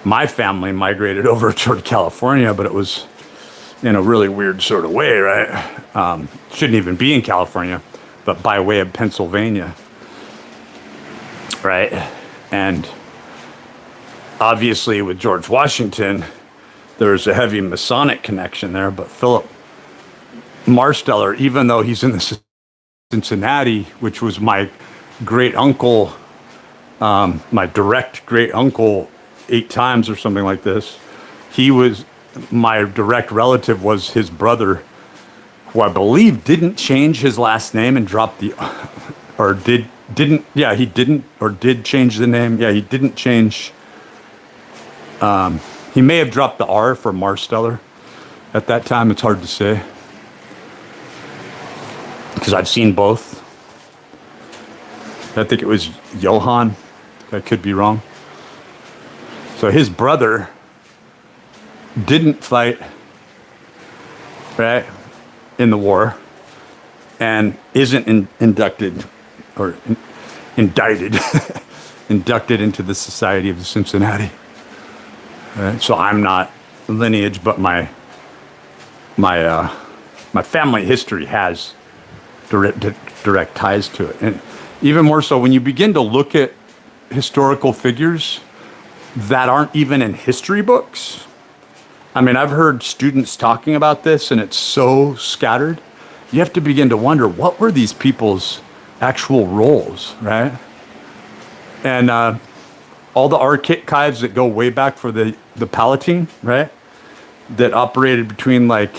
S1: my family migrated over toward California, but it was in a really weird sort of way, right? Shouldn't even be in California, but by way of Pennsylvania, right? And obviously with George Washington, there's a heavy Masonic connection there, but Philip Marsteller, even though he's in the Cincinnati, which was my great uncle, my direct great uncle 8 times or something like this, he was my direct relative was his brother, who I believe didn't change his last name and dropped the, or didn't, yeah, he didn't, or did change the name. Yeah, he didn't change. He may have dropped the R for Marsteller at that time. It's hard to say because I've seen both. I think it was Johann. I could be wrong. So his brother didn't fight, right, in the war, and isn't inducted or indicted, inducted into the Society of the Cincinnati. Right? So I'm not lineage, but my family history has direct ties to it, and even more so when you begin to look at historical figures that aren't even in history books. I mean, I've heard students talking about this, and it's so scattered. You have to begin to wonder, what were these people's actual roles, right? And all the archives that go way back for the Palatine, right? That operated between like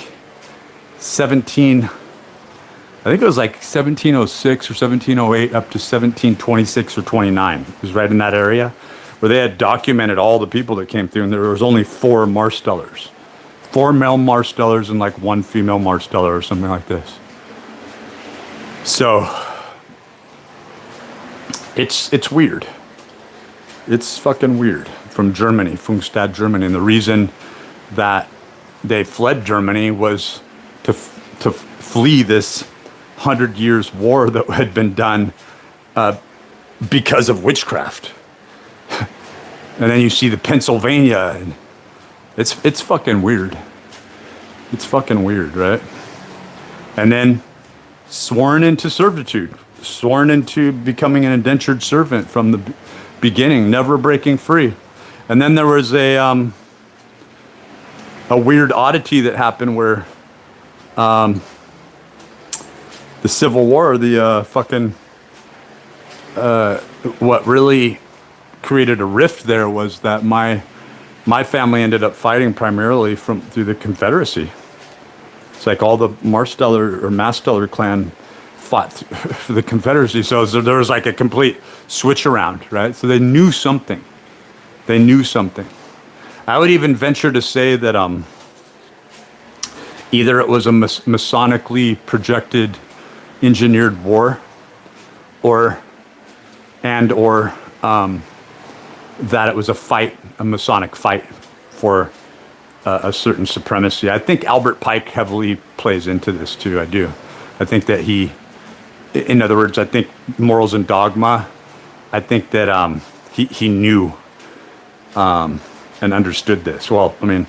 S1: 1706 or 1708 up to 1726 or 29. It was right in that area where they had documented all the people that came through, and there was only 4 Marstellers. 4 male Marstellers and like 1 female Marsteller or something like this. So it's weird. It's fucking weird. From Germany, Pfungstadt, Germany. And the reason that they fled Germany was to flee this 100 years war that had been done because of witchcraft. And then you see the Pennsylvania, and it's fucking weird. It's fucking weird, right? And then sworn into servitude, sworn into becoming an indentured servant from the beginning, never breaking free. And then there was a weird oddity that happened where the Civil War, what really created a rift there was that my family ended up fighting primarily through the Confederacy. It's like all the Marsteller or Masteller clan fought for the Confederacy. So there was like a complete switch around, right? So they knew something. They knew something. I would even venture to say that either it was a Masonically projected engineered war, or that it was a Masonic fight for a certain supremacy. I think Albert Pike heavily plays into this too. I do. I think that in other words, I think Morals and Dogma, I think that he knew and understood this. Well, I mean,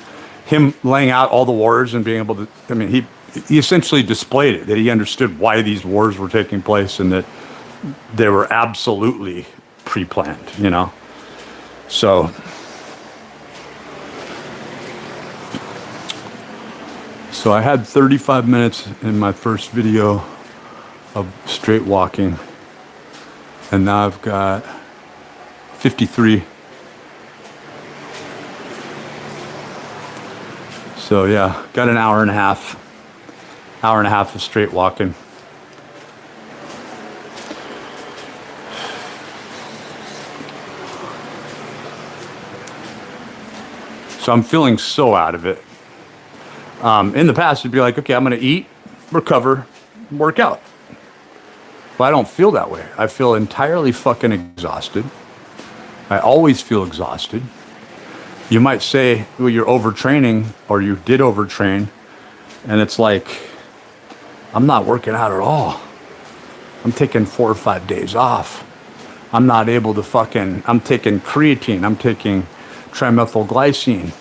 S1: him laying out all the wars and being able to, I mean, he essentially displayed it, that he understood why these wars were taking place and that they were absolutely pre-planned, you know? So I had 35 minutes in my first video of straight walking, and now I've got 53. So yeah, got an hour and a half of straight walking. So I'm feeling so out of it. In the past, it'd be like, okay, I'm going to eat, recover, work out. But I don't feel that way. I feel entirely fucking exhausted. I always feel exhausted. You might say, well, you're overtraining, or you did overtrain. And it's like, I'm not working out at all. I'm taking 4 or 5 days off. I'm not able to I'm taking creatine. I'm taking trimethylglycine.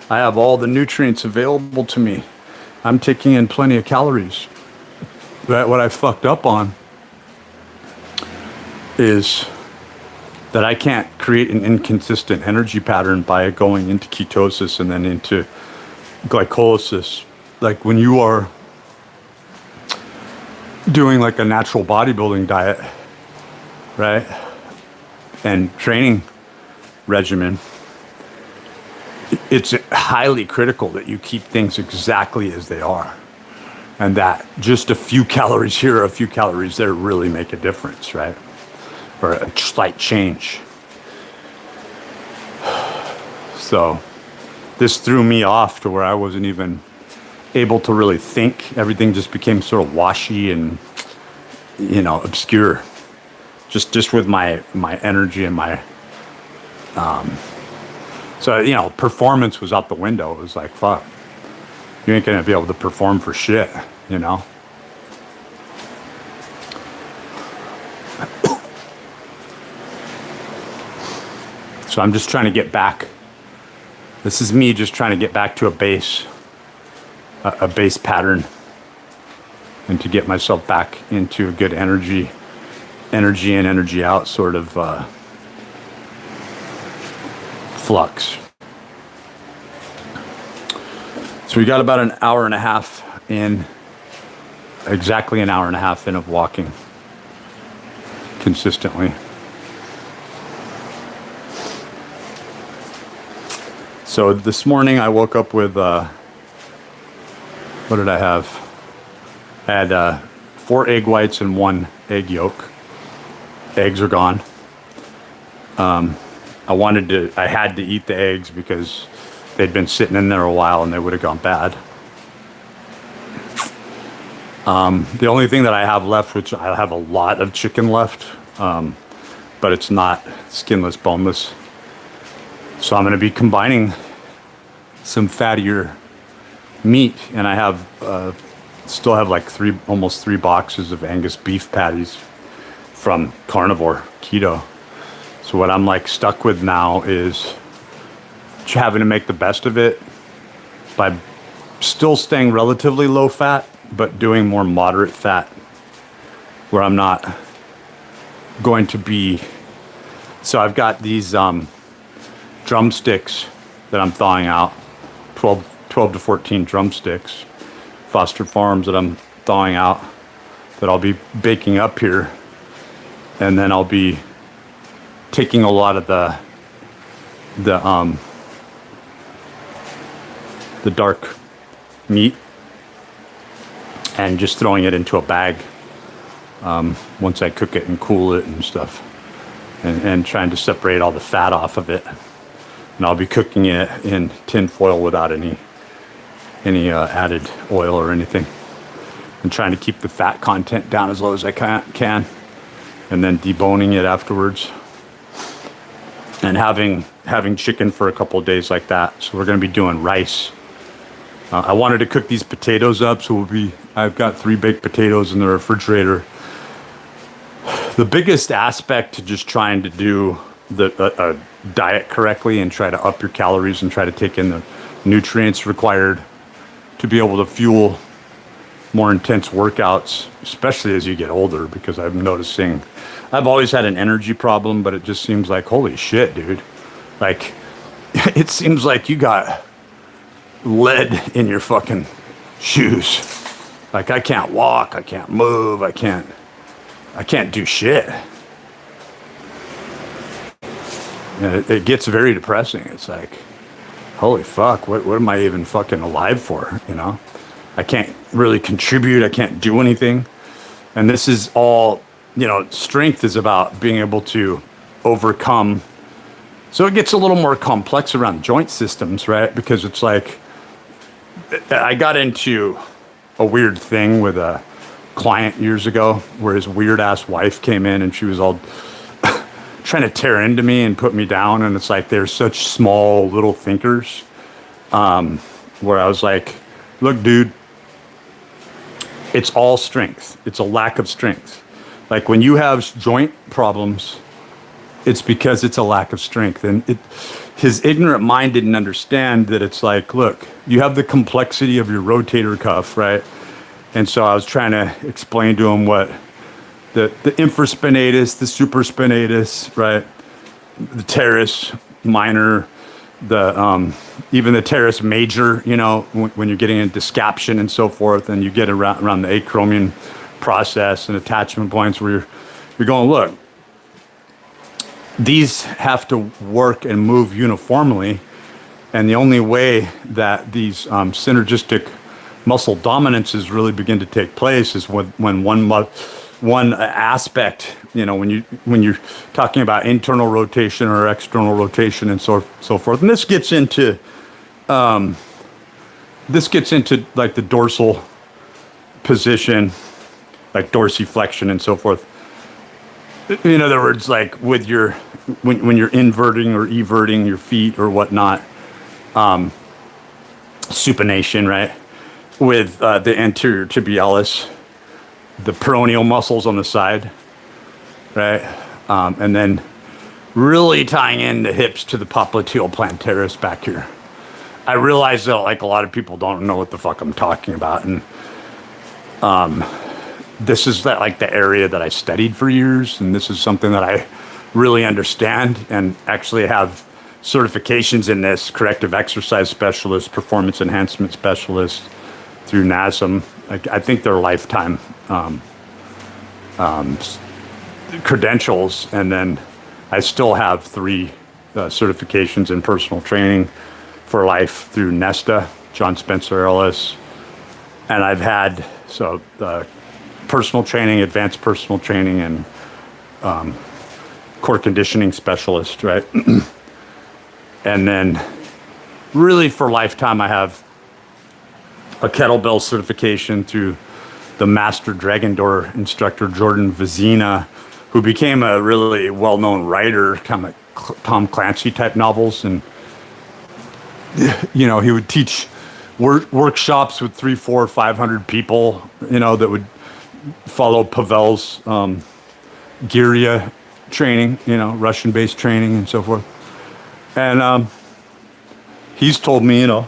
S1: I have all the nutrients available to me. I'm taking in plenty of calories. What I fucked up on is that I can't create an inconsistent energy pattern by going into ketosis and then into glycolysis. Like when you are doing like a natural bodybuilding diet, right? And training regimen, it's highly critical that you keep things exactly as they are. And that just a few calories here or a few calories there really make a difference, right? Or a slight change. So this threw me off to where I wasn't even able to really think. Everything just became sort of washy and, obscure. Just with my energy and my, performance was out the window. It was like, fuck, you ain't gonna be able to perform for shit, So I'm just trying to get back. This is me just trying to get back to a base pattern, and to get myself back into a good energy in, energy out sort of flux. So we got about an hour and a half in, exactly an hour and a half in of walking consistently. So this morning I woke up with, what did I have? I had 4 egg whites and 1 egg yolk. Eggs are gone. I had to eat the eggs because they'd been sitting in there a while and they would have gone bad. The only thing that I have left, which I have a lot of chicken left, but it's not skinless, boneless. So I'm going to be combining some fattier meat, and I have still have like almost 3 boxes of Angus beef patties from carnivore keto. So what I'm like stuck with now is having to make the best of it by still staying relatively low fat, but doing more moderate fat, where I'm not going to be. So I've got these drumsticks that I'm thawing out, 12 to 14 drumsticks, Foster Farms, that I'm thawing out, that I'll be baking up here. And then I'll be taking a lot of the dark meat and just throwing it into a bag once I cook it and cool it and stuff, and trying to separate all the fat off of it. And I'll be cooking it in tin foil without any added oil or anything, and trying to keep the fat content down as low as I can, and then deboning it afterwards, and having chicken for a couple of days like that. So we're going to be doing rice. I wanted to cook these potatoes up, so I've got 3 baked potatoes in the refrigerator. The biggest aspect to just trying to do a diet correctly and try to up your calories and try to take in the nutrients required to be able to fuel more intense workouts, especially as you get older, because I'm noticing I've always had an energy problem, but it just seems like, holy shit, dude. Like, it seems like you got lead in your fucking shoes. Like, I can't walk, I can't move, I can't do shit. And it gets very depressing. It's like, holy fuck, what am I even fucking alive for, I can't really contribute, I can't do anything. And this is all, strength is about being able to overcome. So it gets a little more complex around joint systems, right? Because it's like, I got into a weird thing with a client years ago where his weird ass wife came in and she was all trying to tear into me and put me down. And it's like, they're such small little thinkers, where I was like, look, dude, it's all strength. It's a lack of strength. Like when you have joint problems, it's because it's a lack of strength. And his ignorant mind didn't understand that it's like, look, you have the complexity of your rotator cuff, right? And so I was trying to explain to him what the infraspinatus, the supraspinatus, right? the teres minor, the even the teres major, you know, when you're getting into scaption and so forth, and you get around the acromion process and attachment points where you're going, look, these have to work and move uniformly, and the only way that these synergistic muscle dominances really begin to take place is when one aspect, you know, when you're talking about internal rotation or external rotation and so forth. And this gets into like the dorsal position, like dorsiflexion and so forth. In other words, like with your when you're inverting or everting your feet or whatnot, supination, right? With the anterior tibialis, the peroneal muscles on the side, right? And then really tying in the hips to the popliteal plantaris back here. I realize that like a lot of people don't know what the fuck I'm talking about, and this is like the area that I studied for years, and this is something that I really understand and actually have certifications in this: corrective exercise specialist, performance enhancement specialist through NASM. I think they're lifetime credentials, and then I still have 3 certifications in personal training for life through Nesta, John Spencer Ellis, and I've had personal training, advanced personal training, and core conditioning specialist, right? And then really for lifetime, I have a kettlebell certification through the master Dragon Door instructor, Jordan Vizina, who became a really well-known writer, kind of like Tom Clancy type novels. And, you know, he would teach workshops with 300, 400, 500 people, you know, that would follow Pavel's Giria training, you know, Russian-based training and so forth. And he's told me, you know,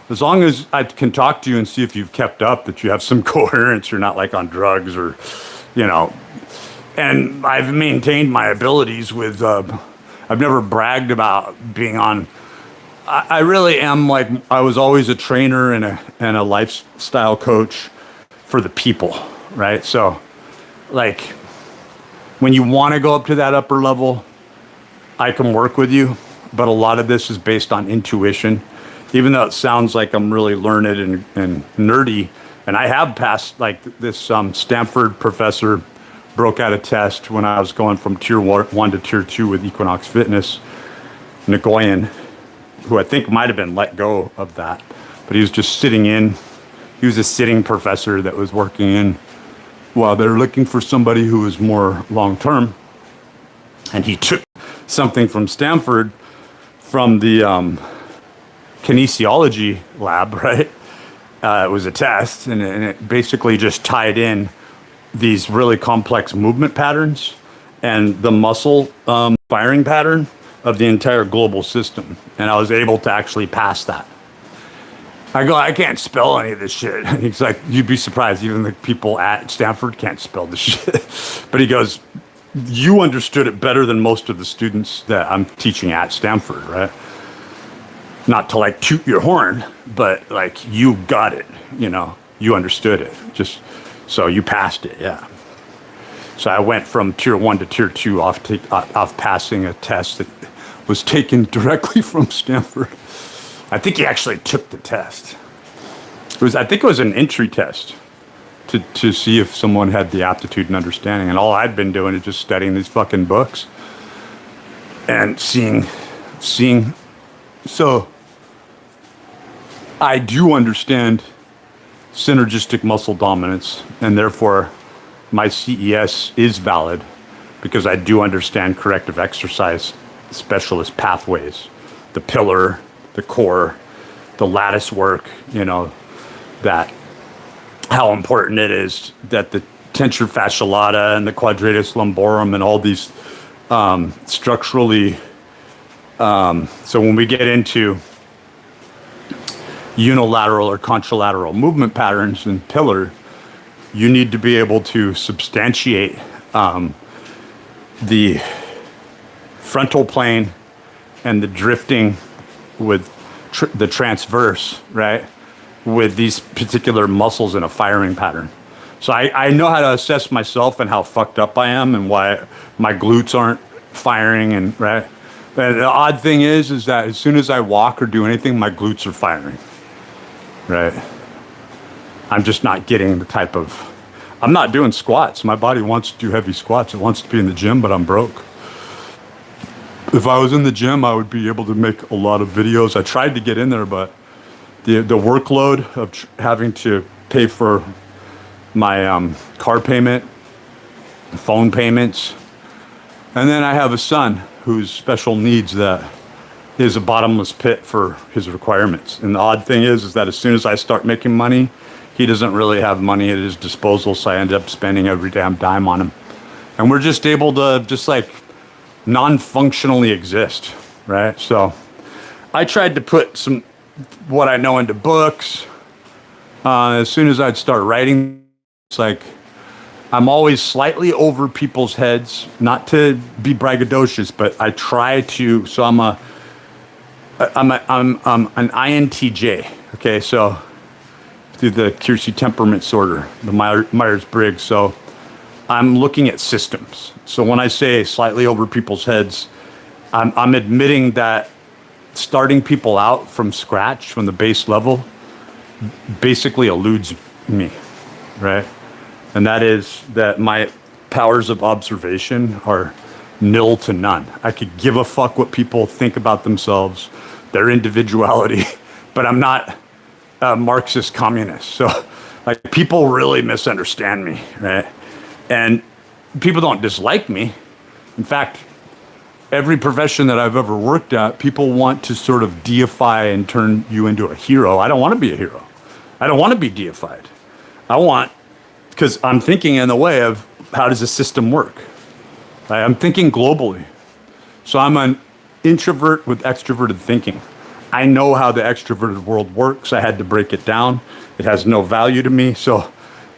S1: as long as I can talk to you and see if you've kept up, that you have some coherence, you're not like on drugs or, you know. And I've maintained my abilities with, I've never bragged about being on. I really am like, I was always a trainer and a lifestyle coach for the people, right? So like when you want to go up to that upper level, I can work with you, but a lot of this is based on intuition. Even though it sounds like I'm really learned and nerdy, and I have passed, like this Stanford professor broke out a test when I was going from tier 1 to tier 2 with Equinox Fitness, Nagoyan, who I think might have been let go of that, but he was just sitting in. He was a sitting professor that was working in while they're looking for somebody who was more long-term. And he took something from Stanford from the kinesiology lab, right? It was a test, and it basically just tied in these really complex movement patterns and the muscle firing pattern of the entire global system. And I was able to actually pass that. I go, I can't spell any of this shit. And he's like, you'd be surprised, even the people at Stanford can't spell this shit. But he goes, you understood it better than most of the students that I'm teaching at Stanford, right? Not to like toot your horn, but like you got it, you know, you understood it. Just so you passed it, yeah. So I went from tier 1 to tier 2 off passing a test that was taken directly from Stanford. I think he actually took the test. I think it was an entry test to see if someone had the aptitude and understanding. And all I'd been doing is just studying these fucking books and seeing. So I do understand synergistic muscle dominance, and therefore my CES is valid because I do understand corrective exercise specialist pathways, the pillar, the core, the lattice work, you know, that how important it is that the tensor fasciae lata and the quadratus lumborum and all these structurally. So when we get into unilateral or contralateral movement patterns and pillar, you need to be able to substantiate the frontal plane and the drifting with the transverse, right? With these particular muscles in a firing pattern. So I know how to assess myself and how fucked up I am and why my glutes aren't firing and right. But the odd thing is that as soon as I walk or do anything, my glutes are firing, right? I'm just not getting the type of, I'm not doing squats. My body wants to do heavy squats. It wants to be in the gym, but I'm broke. If I was in the gym, I would be able to make a lot of videos. I tried to get in there, but the workload of having to pay for my car payment, phone payments, and then I have a son who's special needs that is a bottomless pit for his requirements. And the odd thing is that as soon as I start making money, he doesn't really have money at his disposal, so I end up spending every damn dime on him. And we're just able to just like non-functionally exist, right? So I tried to put some what I know into books. As soon as I'd start writing, it's like I'm always slightly over people's heads, not to be braggadocious, but I try to. So I'm an INTJ. Okay, so through the Keirsey temperament sorter, the Myers-Briggs. So I'm looking at systems. So when I say slightly over people's heads, I'm admitting that starting people out from scratch, from the base level, basically eludes me, right? And that is that my powers of observation are nil to none. I could give a fuck what people think about themselves, their individuality, but I'm not a Marxist communist. So like people really misunderstand me, right? And people don't dislike me. In fact, every profession that I've ever worked at, people want to sort of deify and turn you into a hero. I don't want to be a hero. I don't want to be deified. I want, because I'm thinking in the way of how does the system work? I'm thinking globally. So I'm an introvert with extroverted thinking. I know how the extroverted world works. I had to break it down. It has no value to me. So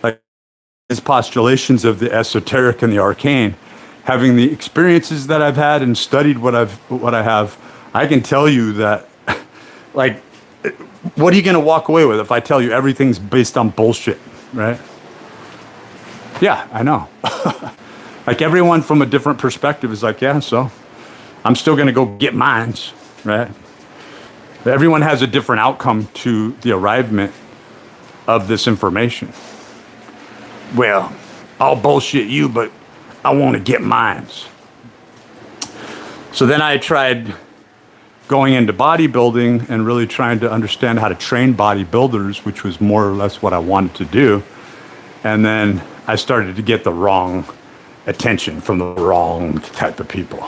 S1: like these postulations of the esoteric and the arcane, having the experiences that I've had and studied what I have, I can tell you that, like, what are you going to walk away with if I tell you everything's based on bullshit, right? Yeah, I know. Like everyone from a different perspective is like, yeah, so I'm still going to go get mines, right? Everyone has a different outcome to the arrivement of this information. Well, I'll bullshit you, but I want to get mines. So then I tried going into bodybuilding and really trying to understand how to train bodybuilders, which was more or less what I wanted to do. And then I started to get the wrong attention from the wrong type of people,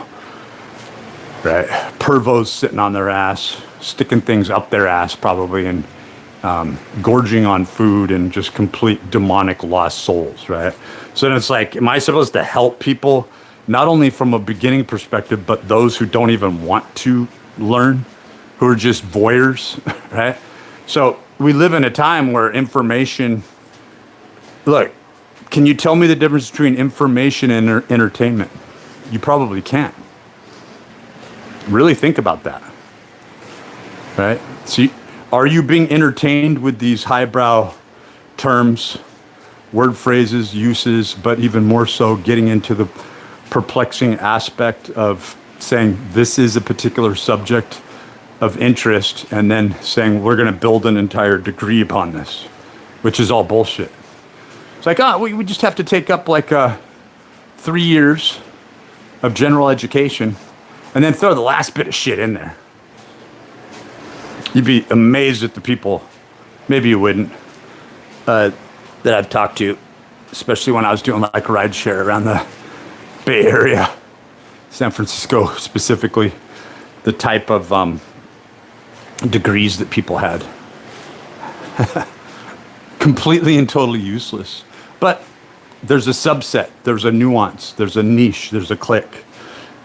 S1: right? Pervos sitting on their ass, sticking things up their ass probably, and gorging on food and just complete demonic lost souls, right? So then it's like, am I supposed to help people, not only from a beginning perspective, but those who don't even want to learn, who are just voyeurs, right? So we live in a time where information, look, can you tell me the difference between information and entertainment? You probably can't. Really think about that, right? See, are you being entertained with these highbrow terms, word phrases, uses, but even more so getting into the perplexing aspect of saying this is a particular subject of interest and then saying we're going to build an entire degree upon this, which is all bullshit. It's like, we just have to take up like 3 years of general education and then throw the last bit of shit in there. You'd be amazed at the people, maybe you wouldn't, that I've talked to, especially when I was doing like ride share around the Bay Area, San Francisco specifically, the type of degrees that people had. Completely and totally useless. But there's a subset, there's a nuance, there's a niche, there's a clique.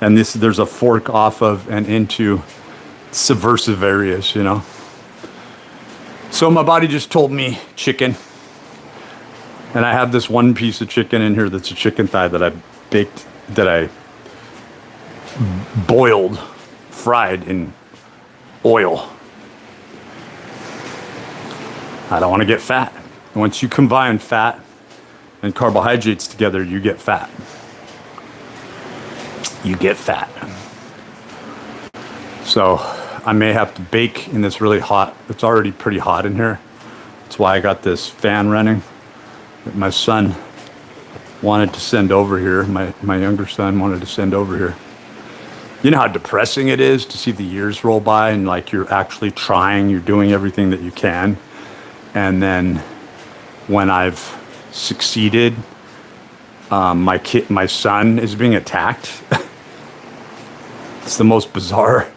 S1: And there's a fork off of and into subversive areas, you know. So my body just told me chicken. And I have this one piece of chicken in here that's a chicken thigh that I baked, that I boiled, fried in oil. I don't want to get fat. Once you combine fat and carbohydrates together, you get fat. You get fat. So I may have to bake in this really hot, it's already pretty hot in here. That's why I got this fan running that my son wanted to send over here. My younger son wanted to send over here. You know how depressing it is to see the years roll by and like you're actually trying, you're doing everything that you can. And then when I've succeeded, my son is being attacked. It's the most bizarre.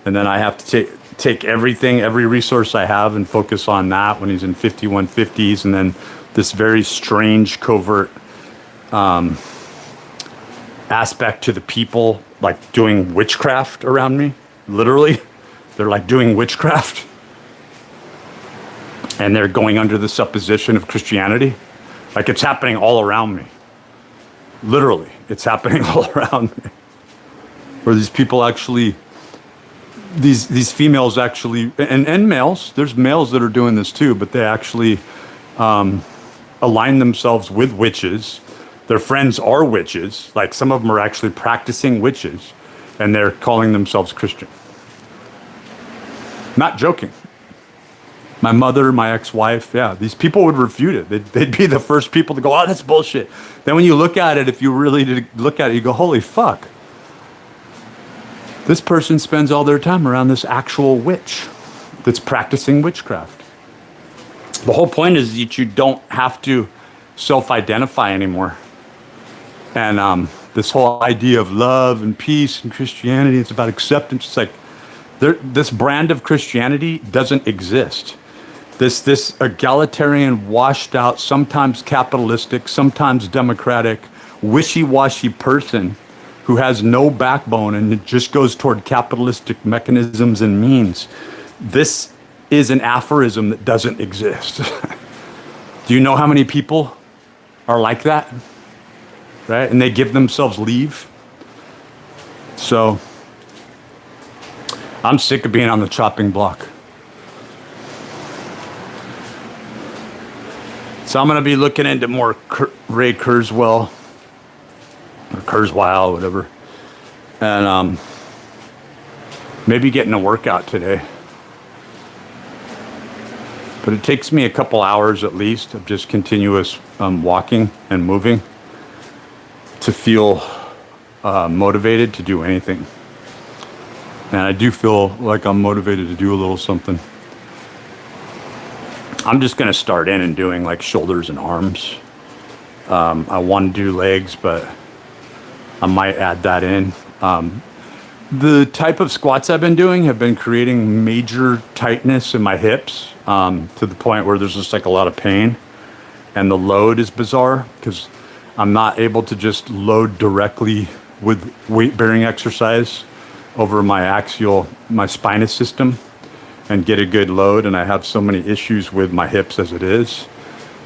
S1: And then I have to take everything, every resource I have and focus on that when he's in 5150s. And then this very strange covert aspect to the people like doing witchcraft around me. Literally, they're like doing witchcraft. And they're going under the supposition of Christianity. Like it's happening all around me. Literally, it's happening all around me. Where these people actually, these females actually, and males, there's males that are doing this too, but they actually align themselves with witches. Their friends are witches. Like some of them are actually practicing witches, and they're calling themselves Christian. Not joking. My mother, my ex-wife, yeah, these people would refute it. They'd be the first people to go, oh, that's bullshit. Then when you look at it, if you really did look at it, you go, holy fuck. This person spends all their time around this actual witch that's practicing witchcraft. The whole point is that you don't have to self-identify anymore. And this whole idea of love and peace and Christianity, it's about acceptance. It's like this brand of Christianity doesn't exist. This egalitarian, washed out, sometimes capitalistic, sometimes democratic, wishy-washy person who has no backbone and it just goes toward capitalistic mechanisms and means. This is an aphorism that doesn't exist. Do you know how many people are like that? Right? And they give themselves leave. So I'm sick of being on the chopping block. So I'm going to be looking into more Ray Kurzweil, or Kurzweil, whatever. And maybe getting a workout today. But it takes me a couple hours at least of just continuous walking and moving to feel motivated to do anything. And I do feel like I'm motivated to do a little something. I'm just going to start in and doing like shoulders and arms. I want to do legs, but I might add that in. The type of squats I've been doing have been creating major tightness in my hips to the point where there's just like a lot of pain. And the load is bizarre because I'm not able to just load directly with weight-bearing exercise over my spinous system and get a good load. And I have so many issues with my hips as it is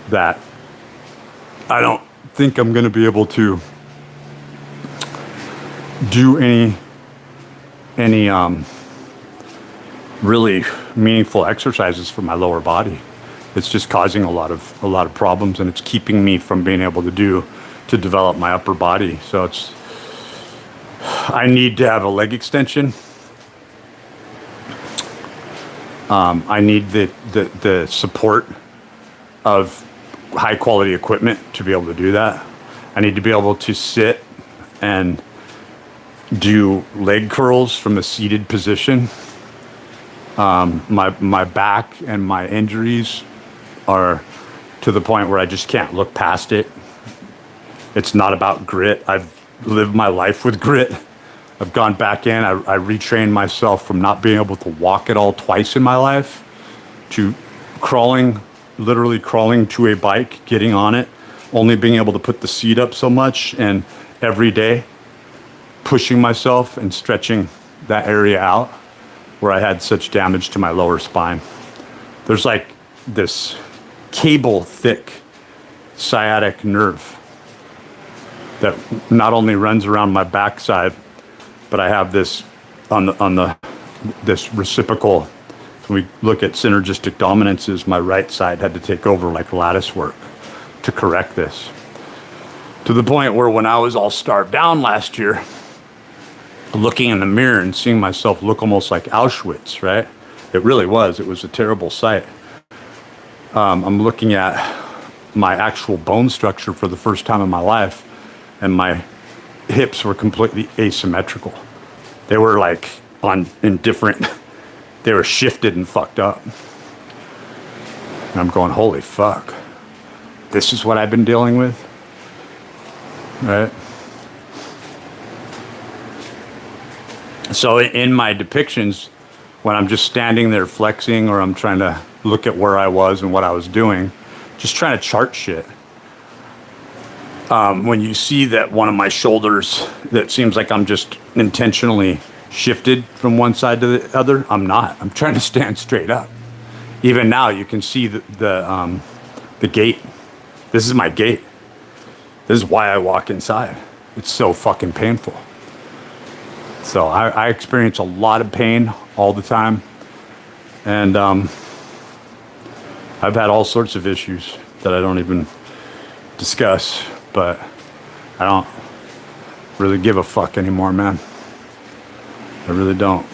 S1: that I don't think I'm going to be able to do any really meaningful exercises for my lower body. It's just causing a lot of problems, and it's keeping me from being able to develop my upper body. So I need to have a leg extension. I need the support of high quality equipment to be able to do that. I need to be able to sit and do leg curls from a seated position. My back and my injuries are to the point where I just can't look past it. It's not about grit. I've lived my life with grit. I've gone back in. I retrained myself from not being able to walk at all twice in my life to literally crawling to a bike, getting on it, only being able to put the seat up so much, and every day pushing myself and stretching that area out where I had such damage to my lower spine. There's like this cable thick sciatic nerve that not only runs around my backside, but I have this on the this reciprocal. When we look at synergistic dominances, my right side had to take over like lattice work to correct this. To the point where when I was all starved down last year, looking in the mirror and seeing myself look almost like Auschwitz, right? It really was. It was a terrible sight. I'm looking at my actual bone structure for the first time in my life, and my hips were completely asymmetrical. They were like in different, they were shifted and fucked up. And I'm going, holy fuck. This is what I've been dealing with, right? So in my depictions, when I'm just standing there flexing, or I'm trying to look at where I was and what I was doing, just trying to chart shit. When you see that one of my shoulders, that seems like I'm just intentionally shifted from one side to the other, I'm not. I'm trying to stand straight up. Even now, you can see the gate. This is my gate. This is why I walk inside. It's so fucking painful. So I experience a lot of pain all the time. And I've had all sorts of issues that I don't even discuss, but I don't really give a fuck anymore, man. I really don't.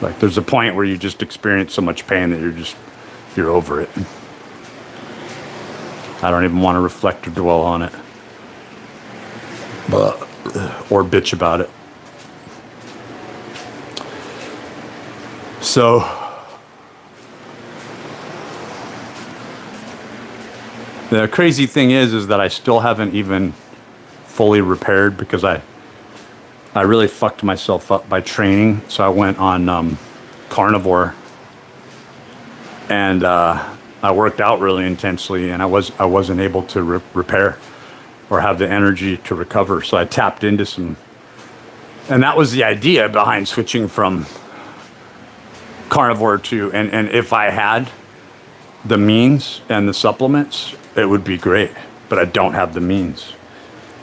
S1: Like, there's a point where you just experience so much pain that you're over it. I don't even want to reflect or dwell on it. Or bitch about it. So the crazy thing is that I still haven't even fully repaired, because I really fucked myself up by training. So I went on carnivore, and I worked out really intensely, and I wasn't able to repair or have the energy to recover. So I tapped into some, and that was the idea behind switching from carnivore to, and if I had the means and the supplements, it would be great, but I don't have the means.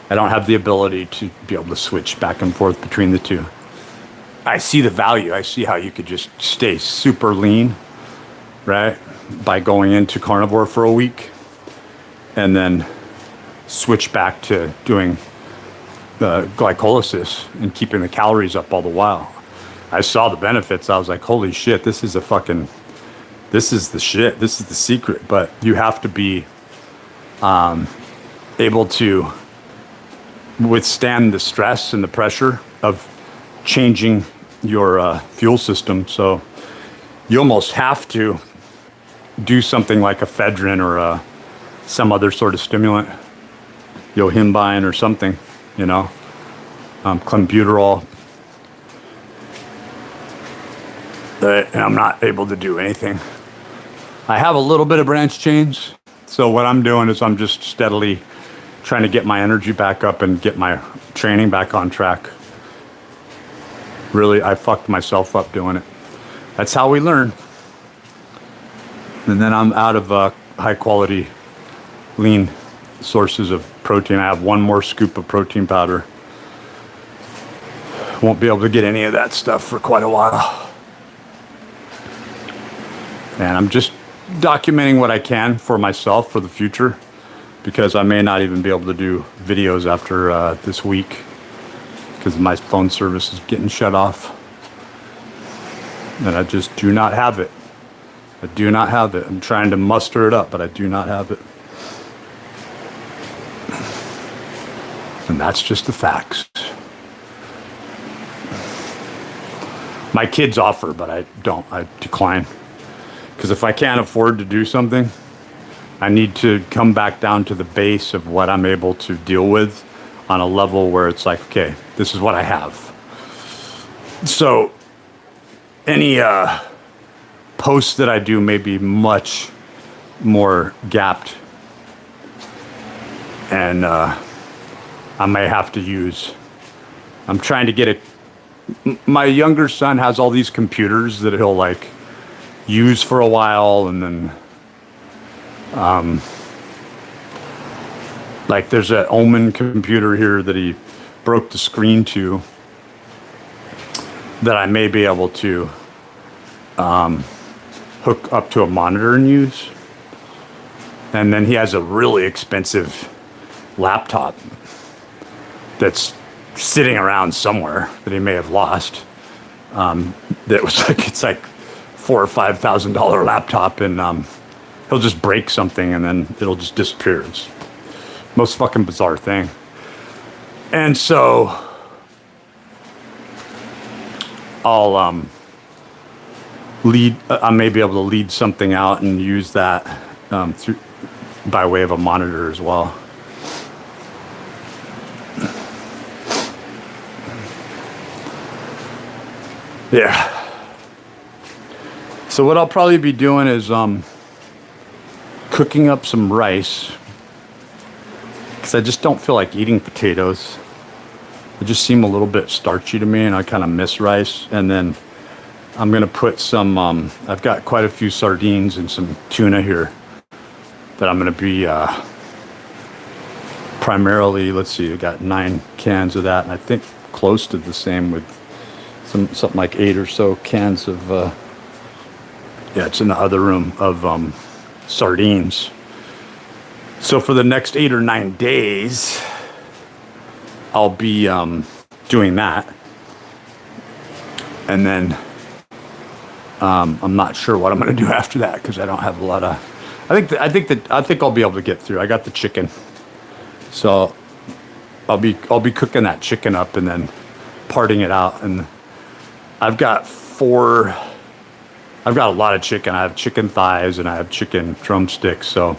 S1: I don't have the ability to be able to switch back and forth between the two. I see the value. I see how you could just stay super lean, right? By going into carnivore for a week and then switch back to doing the glycolysis and keeping the calories up all the while. I saw the benefits. I was like, holy shit, this is the shit. This is the secret. But you have to be able to withstand the stress and the pressure of changing your fuel system. So you almost have to do something like ephedrine or some other sort of stimulant, yohimbine or something, clenbuterol. And I'm not able to do anything. I have a little bit of branch chains. So what I'm doing is I'm just steadily trying to get my energy back up and get my training back on track. Really, I fucked myself up doing it. That's how we learn. And then I'm out of high quality, lean sources of protein. I have one more scoop of protein powder. Won't be able to get any of that stuff for quite a while. And I'm just documenting what I can for myself for the future, because I may not even be able to do videos after this week, because my phone service is getting shut off. And I just do not have it. I do not have it. I'm trying to muster it up, but I do not have it. And that's just the facts. My kids offer, but I don't. I decline. Because if I can't afford to do something, I need to come back down to the base of what I'm able to deal with on a level where it's like, okay, this is what I have. So any posts that I do may be much more gapped, and I may have to use. I'm trying to get it. My younger son has all these computers that he'll like use for a while, and then like there's an Omen computer here that he broke the screen to that I may be able to hook up to a monitor and use. And then he has a really expensive laptop that's sitting around somewhere that he may have lost. That was like, it's like $4,000 or $5,000 laptop, and he'll just break something and then it'll just disappear. It's the most fucking bizarre thing. And so I'll I may be able to lead something out and use that through by way of a monitor as well. Yeah. So what I'll probably be doing is cooking up some rice, because I just don't feel like eating potatoes. They just seem a little bit starchy to me, and I kind of miss rice. And then I'm gonna put some. I've got quite a few sardines and some tuna here that I'm gonna be primarily. Let's see, I got 9 cans of that, and I think close to the same with something like 8 or so cans of. Yeah, it's in the other room of sardines. So for the next 8 or 9 days, I'll be doing that, and then I'm not sure what I'm going to do after that because I don't have a lot of. I think I'll be able to get through. I got the chicken, so I'll be cooking that chicken up and then parting it out. And I've got a lot of chicken. I have chicken thighs and I have chicken drumsticks, so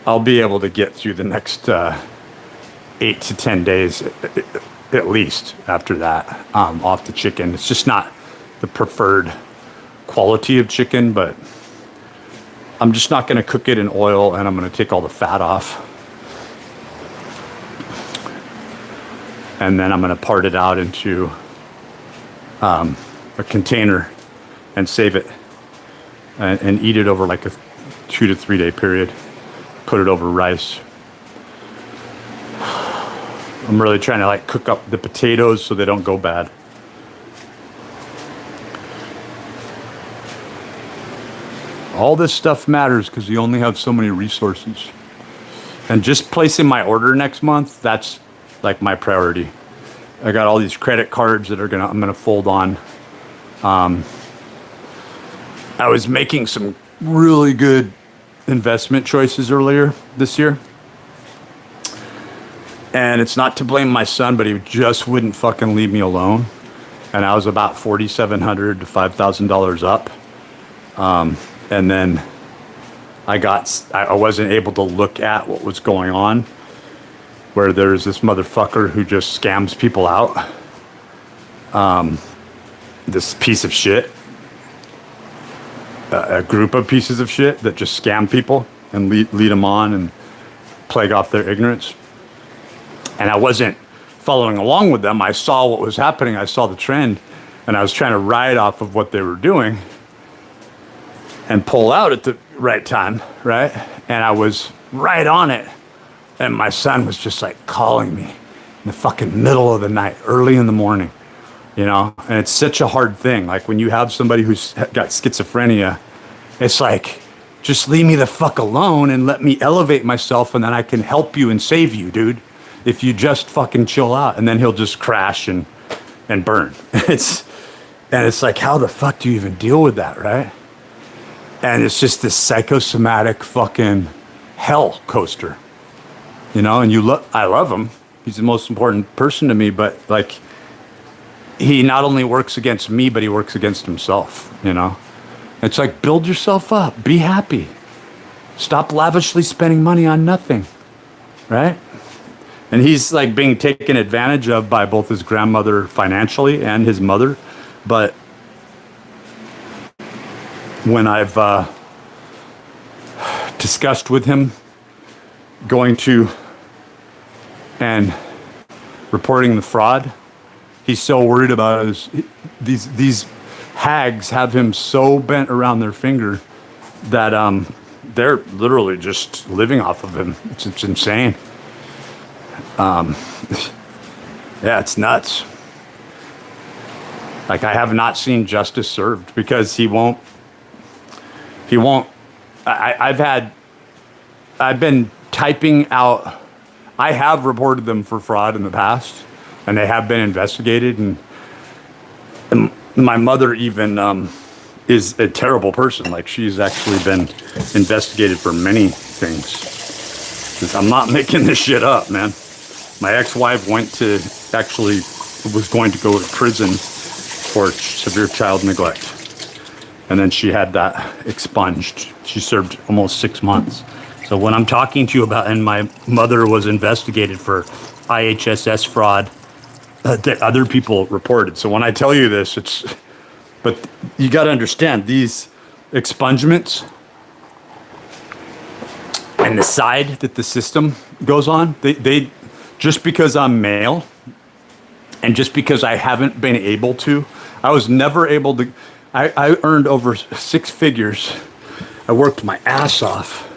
S1: I'll be able to get through the next 8 to 10 days at least after that off the chicken. It's just not the preferred quality of chicken, but I'm just not going to cook it in oil, and I'm going to take all the fat off. And then I'm going to part it out into a container and save it and eat it over like a 2 to 3 day period. Put it over rice. I'm really trying to like cook up the potatoes so they don't go bad. All this stuff matters because you only have so many resources. And just placing my order next month, that's like my priority. I got all these credit cards that I'm gonna fold on. I was making some really good investment choices earlier this year. And it's not to blame my son, but he just wouldn't fucking leave me alone. And I was about $4,700 to $5,000 up. And then I wasn't able to look at what was going on, where there's this motherfucker who just scams people out. This piece of shit. A group of pieces of shit that just scam people and lead them on and plague off their ignorance. And I wasn't following along with them. I saw what was happening. I saw the trend, and I was trying to ride off of what they were doing and pull out at the right time, right? And I was right on it. And my son was just like calling me in the fucking middle of the night, early in the morning, you know? And it's such a hard thing. Like when you have somebody who's got schizophrenia, it's like, just leave me the fuck alone and let me elevate myself, and then I can help you and save you, dude. If you just fucking chill out. And then he'll just crash and burn. It's like, how the fuck do you even deal with that, right? And it's just this psychosomatic fucking hell coaster, you know. And I love him. He's the most important person to me. But like, he not only works against me, but he works against himself. You know, it's like, build yourself up. Be happy. Stop lavishly spending money on nothing, right? And he's like being taken advantage of by both his grandmother financially and his mother. But when I've discussed with him going to and reporting the fraud, he's so worried about these hags have him so bent around their finger that they're literally just living off of him. It's insane. Yeah, it's nuts. Like I have not seen justice served because he won't. I've been typing out, I have reported them for fraud in the past and they have been investigated. And my mother even is a terrible person. Like she's actually been investigated for many things. I'm not making this shit up, man. My ex-wife was going to go to prison for severe child neglect. And then she had that expunged. She served almost 6 months. So when I'm talking to you about, and my mother was investigated for IHSS fraud that other people reported. So when I tell you this, but you got to understand these expungements and the side that the system goes on, they just because I'm male and just because I haven't been able to, I was never able to, I earned over 6 figures. I worked my ass off.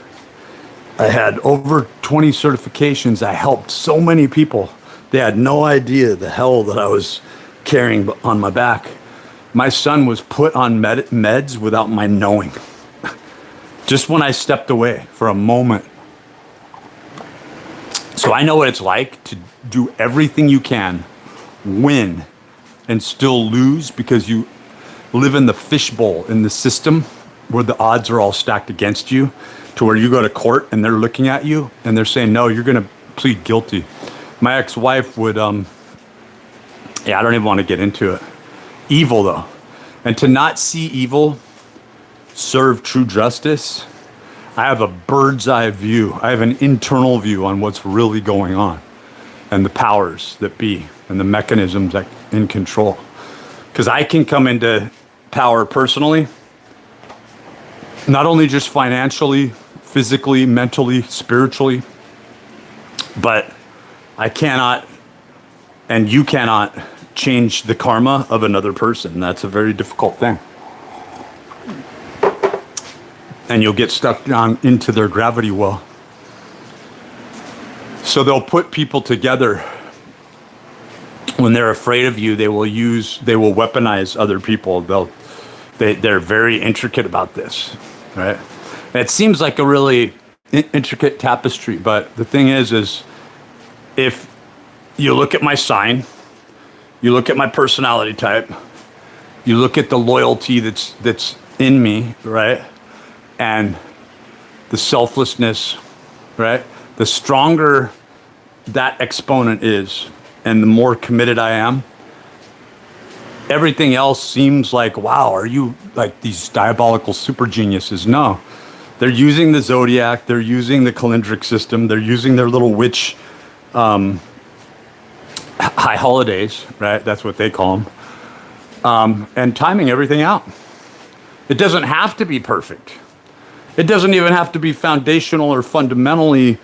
S1: I had over 20 certifications. I helped so many people. They had no idea the hell that I was carrying on my back. My son was put on meds without my knowing. Just when I stepped away for a moment. So I know what it's like to do everything you can, win, and still lose because you live in the fishbowl in the system where the odds are all stacked against you, to where you go to court and they're looking at you and they're saying, no, you're going to plead guilty. My ex-wife would, I don't even want to get into it. Evil though. And to not see evil serve true justice, I have a bird's eye view. I have an internal view on what's really going on and the powers that be and the mechanisms that in control. Because I can come into power personally, not only just financially, physically, mentally, spiritually, but I cannot, and you cannot, change the karma of another person. That's a very difficult thing. And you'll get stuck down into their gravity well. So they'll put people together. When they're afraid of you, they will weaponize other people. They're very intricate about this, right? And it seems like a really intricate tapestry, but the thing is if you look at my sign, you look at my personality type, you look at the loyalty that's in me, right? And the selflessness, right? The stronger that exponent is, and the more committed I am, everything else seems like, wow, are you like these diabolical super geniuses? No, they're using the zodiac, they're using the calendric system, they're using their little witch high holidays, right? That's what they call them. And timing everything out. It doesn't have to be perfect. It doesn't even have to be foundational or fundamentally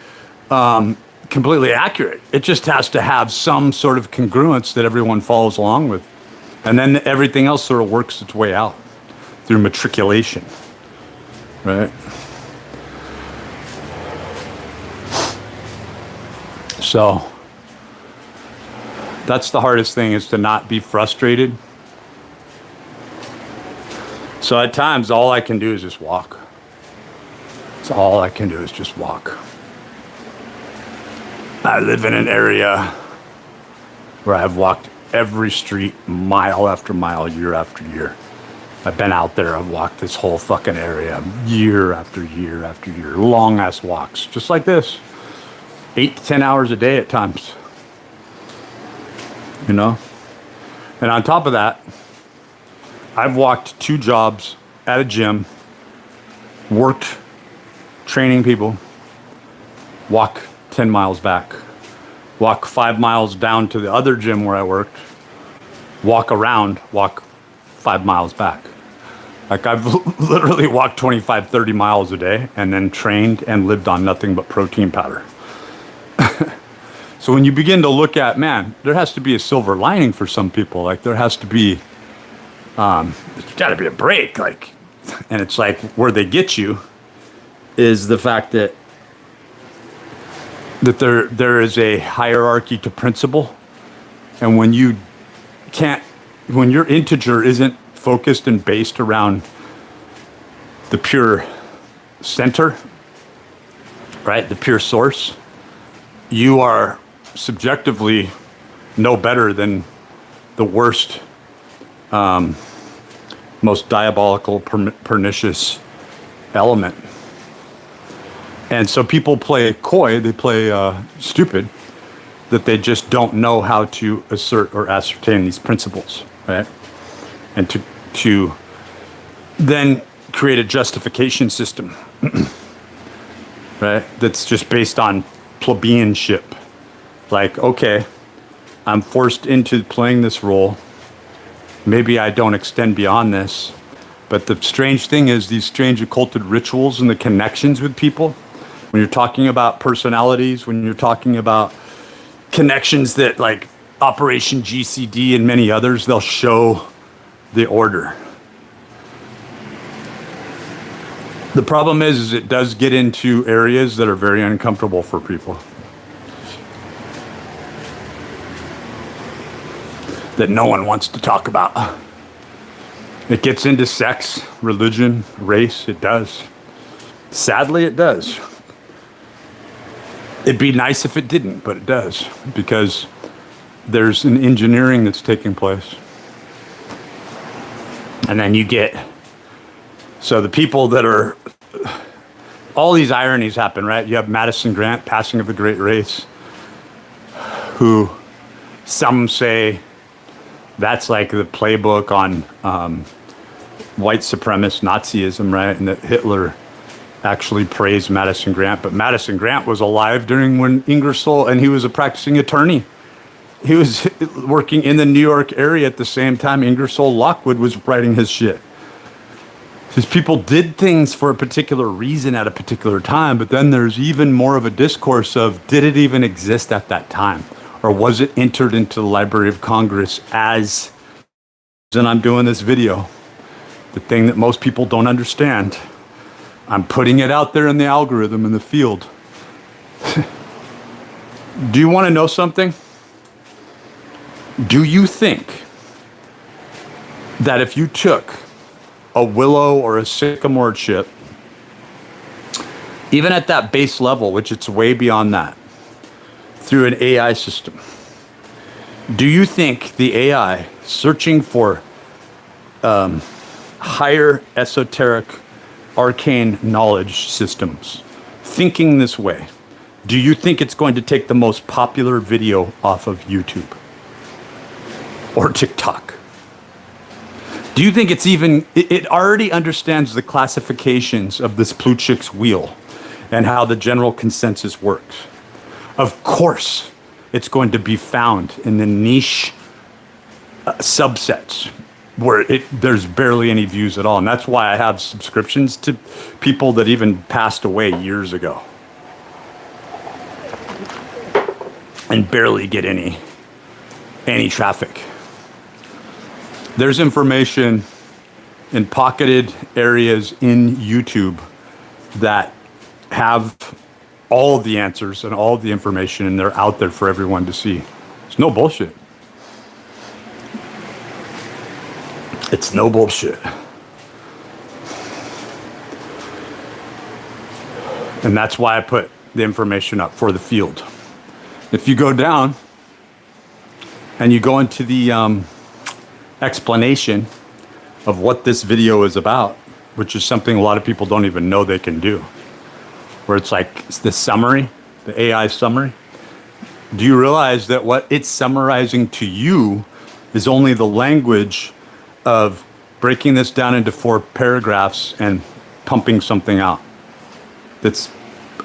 S1: completely accurate. It just has to have some sort of congruence that everyone follows along with. And then everything else sort of works its way out through matriculation, right? So that's the hardest thing, is to not be frustrated. So at times, all I can do is just walk. That's all I can do is just walk. I live in an area where I've walked every street mile after mile, year after year. I've been out there, I've walked this whole fucking area year after year after year. Long ass walks, just like this. 8 to 10 hours a day at times. You know? And on top of that, I've walked 2 jobs at a gym, worked training people, walk 10 miles back, walk 5 miles down to the other gym where I worked, walk around, walk 5 miles back. Like I've literally walked 25, 30 miles a day and then trained and lived on nothing but protein powder. So when you begin to look at, man, there has to be a silver lining for some people. Like there has to be, there's got to be a break. Like, and it's like where they get you is the fact that there is a hierarchy to principle, And when you can't, when your integer isn't focused and based around the pure center, right, the pure source, you are subjectively no better than the worst, most diabolical, pernicious element. And so people play coy, they play stupid, that they just don't know how to assert or ascertain these principles, right? And to then create a justification system, right? That's just based on plebeianship. Like, okay, I'm forced into playing this role. Maybe I don't extend beyond this. But the strange thing is these strange occulted rituals and the connections with people, when you're talking about personalities, when you're talking about connections that like Operation GCD and many others, they'll show the order. The problem is it does get into areas that are very uncomfortable for people, that no one wants to talk about. It gets into sex, religion, race. It does. Sadly, it does. It'd be nice if it didn't, but it does, because there's an engineering that's taking place. And then you get, so the people that are, all these ironies happen, right? You have Madison Grant, passing of a great race, who some say that's like the playbook on white supremacist Nazism, right? And that Hitler actually praised Madison Grant. But Madison Grant was alive during when Ingersoll, and he was a practicing attorney. He was working in the New York area at the same time Ingersoll Lockwood was writing his shit. These people did things for a particular reason at a particular time, but then there's even more of a discourse of, did it even exist at that time? Or was it entered into the Library of Congress as, and I'm doing this video, the thing that most people don't understand, I'm putting it out there in the algorithm in the field. Do you want to know something? Do you think that if you took a willow or a sycamore chip, even at that base level, which it's way beyond that, through an AI system, do you think the AI searching for higher esoteric arcane knowledge systems, thinking this way, do you think it's going to take the most popular video off of YouTube or TikTok? Do you think it's even, it already understands the classifications of this Plutchik's wheel and how the general consensus works? Of course, it's going to be found in the niche subsets where there's barely any views at all. And that's why I have subscriptions to people that even passed away years ago and barely get any traffic. There's information in pocketed areas in YouTube that have all of the answers and all of the information, and they're out there for everyone to see. It's no bullshit. It's no bullshit. And that's why I put the information up for the field. If you go down and you go into the explanation of what this video is about, which is something a lot of people don't even know they can do, where it's like it's the summary, the AI summary. Do you realize that what it's summarizing to you is only the language of breaking this down into 4 paragraphs and pumping something out that's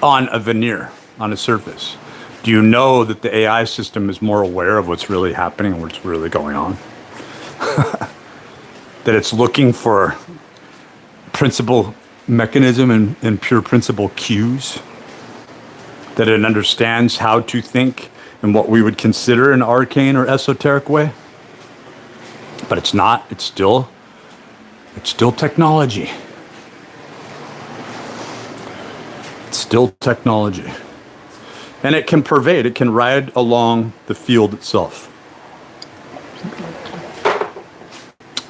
S1: on a veneer, on a surface? Do you know that the AI system is more aware of what's really happening and what's really going on? That it's looking for principal mechanism and pure principle cues, that it understands how to think in what we would consider an arcane or esoteric way, but it's not. It's still technology. It's still technology, and it can pervade. It can ride along the field itself.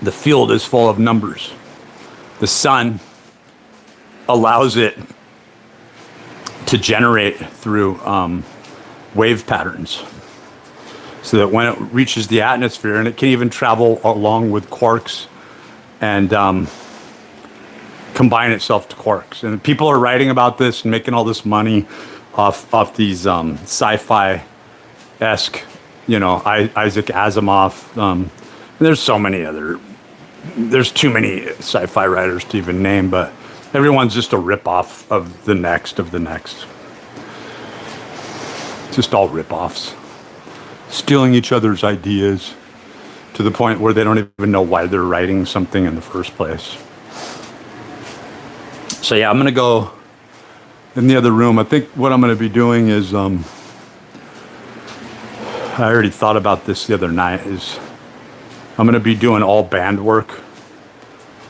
S1: The field is full of numbers. The sun allows it to generate through wave patterns, so that when it reaches the atmosphere, and it can even travel along with quarks and combine itself to quarks. And people are writing about this and making all this money off these sci-fi-esque, Isaac Asimov. There's so many other. There's too many sci-fi writers to even name, but everyone's just a rip-off of the next of the next. Just all rip-offs. Stealing each other's ideas to the point where they don't even know why they're writing something in the first place. So yeah, I'm going to go in the other room. I think what I'm going to be doing is, I already thought about this the other night, is I'm going to be doing all band work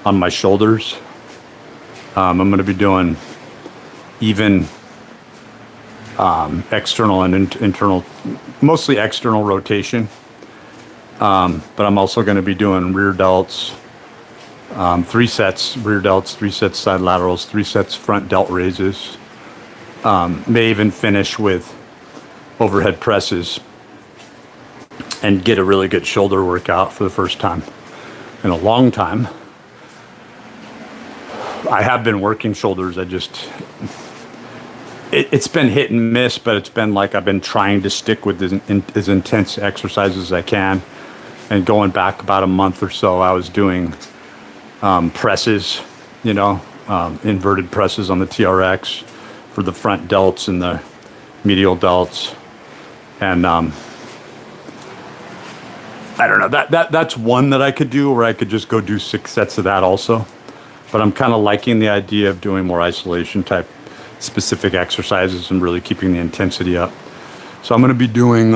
S1: on my shoulders. I'm going to be doing even external and internal, mostly external rotation. But I'm also going to be doing rear delts, 3 sets rear delts, 3 sets side laterals, 3 sets front delt raises. May even finish with overhead presses and get a really good shoulder workout for the first time in a long time. I have been working shoulders. It's been hit and miss, but it's been like I've been trying to stick with as intense exercises as I can. And going back about a month or so, I was doing presses, inverted presses on the TRX for the front delts and the medial delts. And I don't know, that's one that I could do, where I could just go do 6 sets of that also. But I'm kind of liking the idea of doing more isolation type specific exercises and really keeping the intensity up. So I'm going to be doing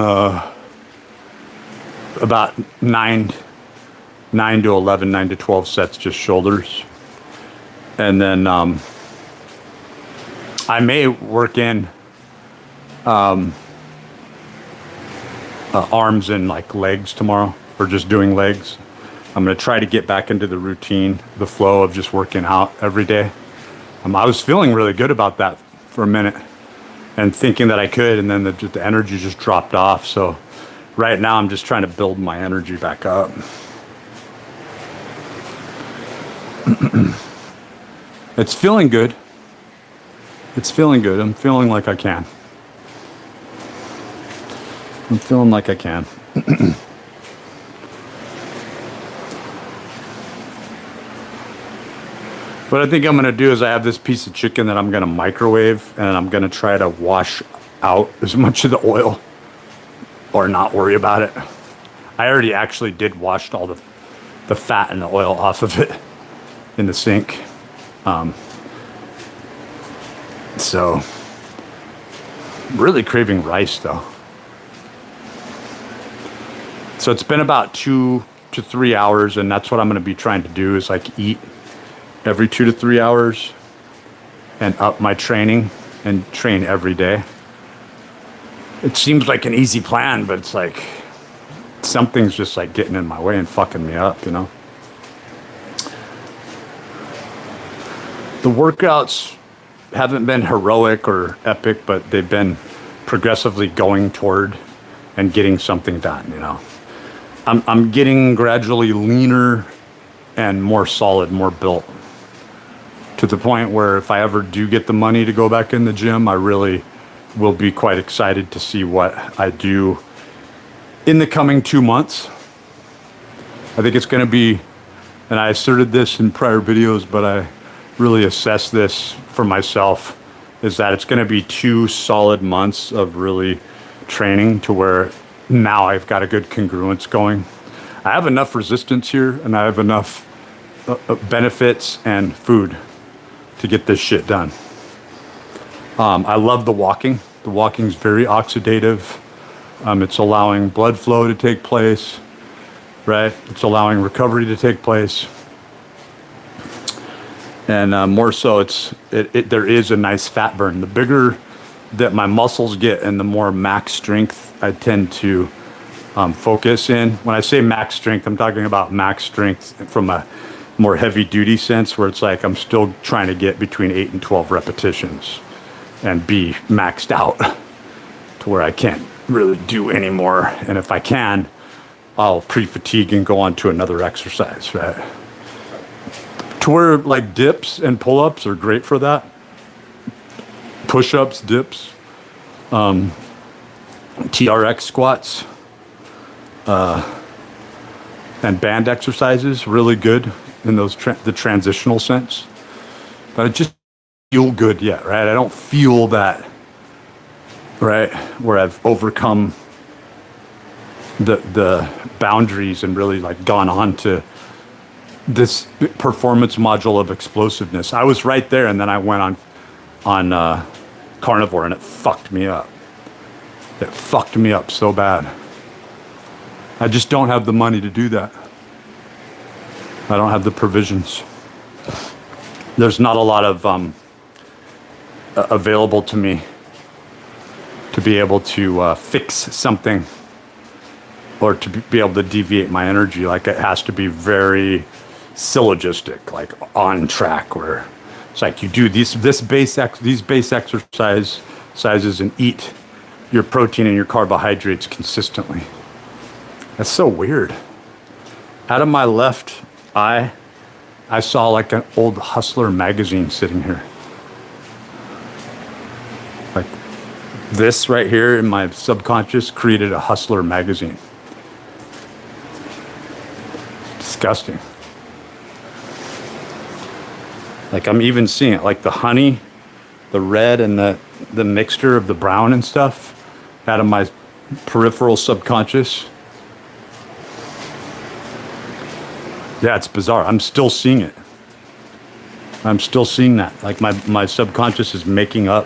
S1: about 9 to 11, 9 to 12 sets, just shoulders. And then I may work in arms and like legs tomorrow, or just doing legs. I'm going to try to get back into the routine, the flow of just working out every day. I was feeling really good about that for a minute and thinking that I could, and then the energy just dropped off. So right now I'm just trying to build my energy back up. It's feeling good. It's feeling good. I'm feeling like I can. I'm feeling like I can. What I think I'm going to do is I have this piece of chicken that I'm going to microwave, and I'm going to try to wash out as much of the oil, or not worry about it. I already actually did wash all the fat and the oil off of it in the sink. So really craving rice though. So it's been about 2 to 3 hours, and that's what I'm going to be trying to do, is like eat every 2 to 3 hours and up my training and train every day. It seems like an easy plan, but it's like something's just like getting in my way and fucking me up, The workouts haven't been heroic or epic, but they've been progressively going toward and getting something done, I'm getting gradually leaner and more solid, more built, to the point where if I ever do get the money to go back in the gym, I really will be quite excited to see what I do in the coming 2 months. I think it's going to be, and I asserted this in prior videos, but I really assess this for myself, is that it's going to be 2 solid months of really training to where now I've got a good congruence going. I have enough resistance here, and I have enough benefits and food to get this shit done. I love the walking. The walking's very oxidative. It's allowing blood flow to take place, right? It's allowing recovery to take place. And more so, there is a nice fat burn. The bigger that my muscles get and the more max strength I tend to focus in. When I say max strength, I'm talking about max strength from a more heavy duty sense, where it's like I'm still trying to get between 8 and 12 repetitions and be maxed out to where I can't really do anymore. And if I can, I'll pre-fatigue and go on to another exercise, right? To where like dips and pull-ups are great for that. Push-ups, dips, TRX squats, and band exercises, really good in those the transitional sense. But I just feel good yet, right? I don't feel that, right, where I've overcome the boundaries and really like gone on to this performance module of explosiveness. I was right there, and then I went on carnivore, and it fucked me up. It fucked me up so bad. I just don't have the money to do that. I don't have the provisions. There's not a lot of available to me to be able to fix something or to be able to deviate my energy. Like, it has to be very syllogistic, like on track, where it's like you do these base exercise sizes and eat your protein and your carbohydrates consistently. That's so weird. Out of my left eye, I saw like an old Hustler magazine sitting here. Like this right here in my subconscious created a Hustler magazine. Disgusting. Like, I'm even seeing it, like the honey, the red, and the mixture of the brown and stuff out of my peripheral subconscious. Yeah, it's bizarre. I'm still seeing it. I'm still seeing that. Like, my subconscious is making up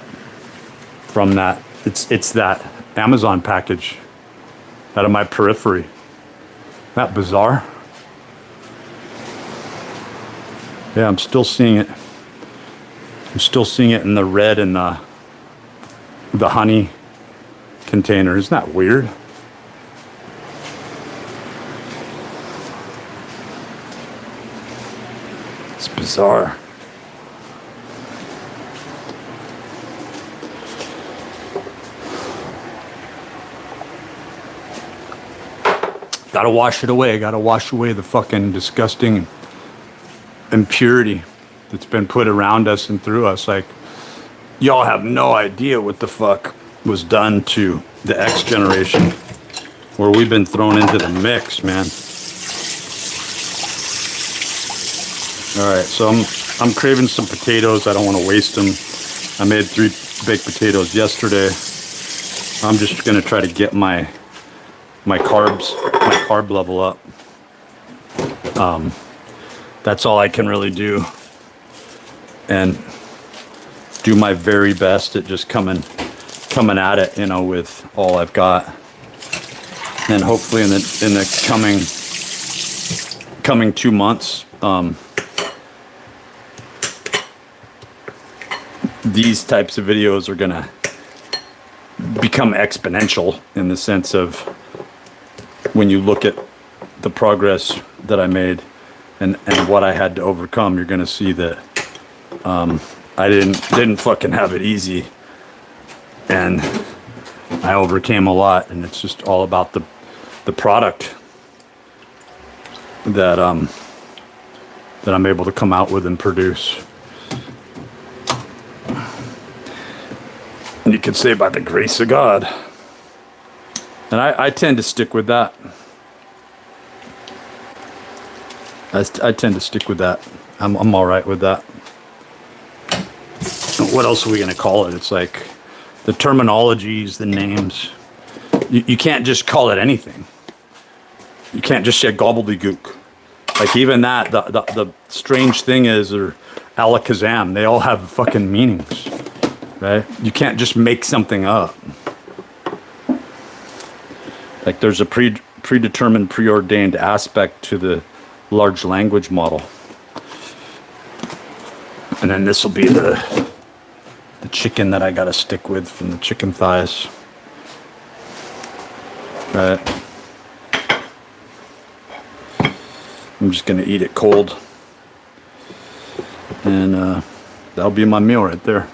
S1: from that. It's that Amazon package out of my periphery. Isn't that bizarre? Yeah, I'm still seeing it. I'm still seeing it in the red and the honey container. Isn't that weird? It's bizarre. Gotta wash it away. Gotta wash away the fucking disgusting impurity that's been put around us and through us. Like, y'all have no idea what the fuck was done to the X generation, where we've been thrown into the mix, man. All right, so I'm craving some potatoes. I don't want to waste them. I made 3 baked potatoes yesterday. I'm just gonna try to get my carb level up. That's all I can really do, and do my very best at just coming at it, with all I've got. And hopefully in the coming 2 months, these types of videos are gonna become exponential, in the sense of when you look at the progress that I made and what I had to overcome. You're gonna see that I didn't fucking have it easy, and I overcame a lot. And it's just all about the product that I'm able to come out with and produce. And you could say by the grace of God. And I tend to stick with that. I tend to stick with that. I'm all right with that. What else are we going to call it? It's like the terminologies, the names. You can't just call it anything. You can't just say gobbledygook. Like, even that, the strange thing is, or alakazam, they all have fucking meanings, right? You can't just make something up. Like, there's a predetermined, preordained aspect to the large language model. And then this will be the chicken that I gotta stick with from the chicken thighs. Right. I'm just going to eat it cold. And that'll be my meal right there.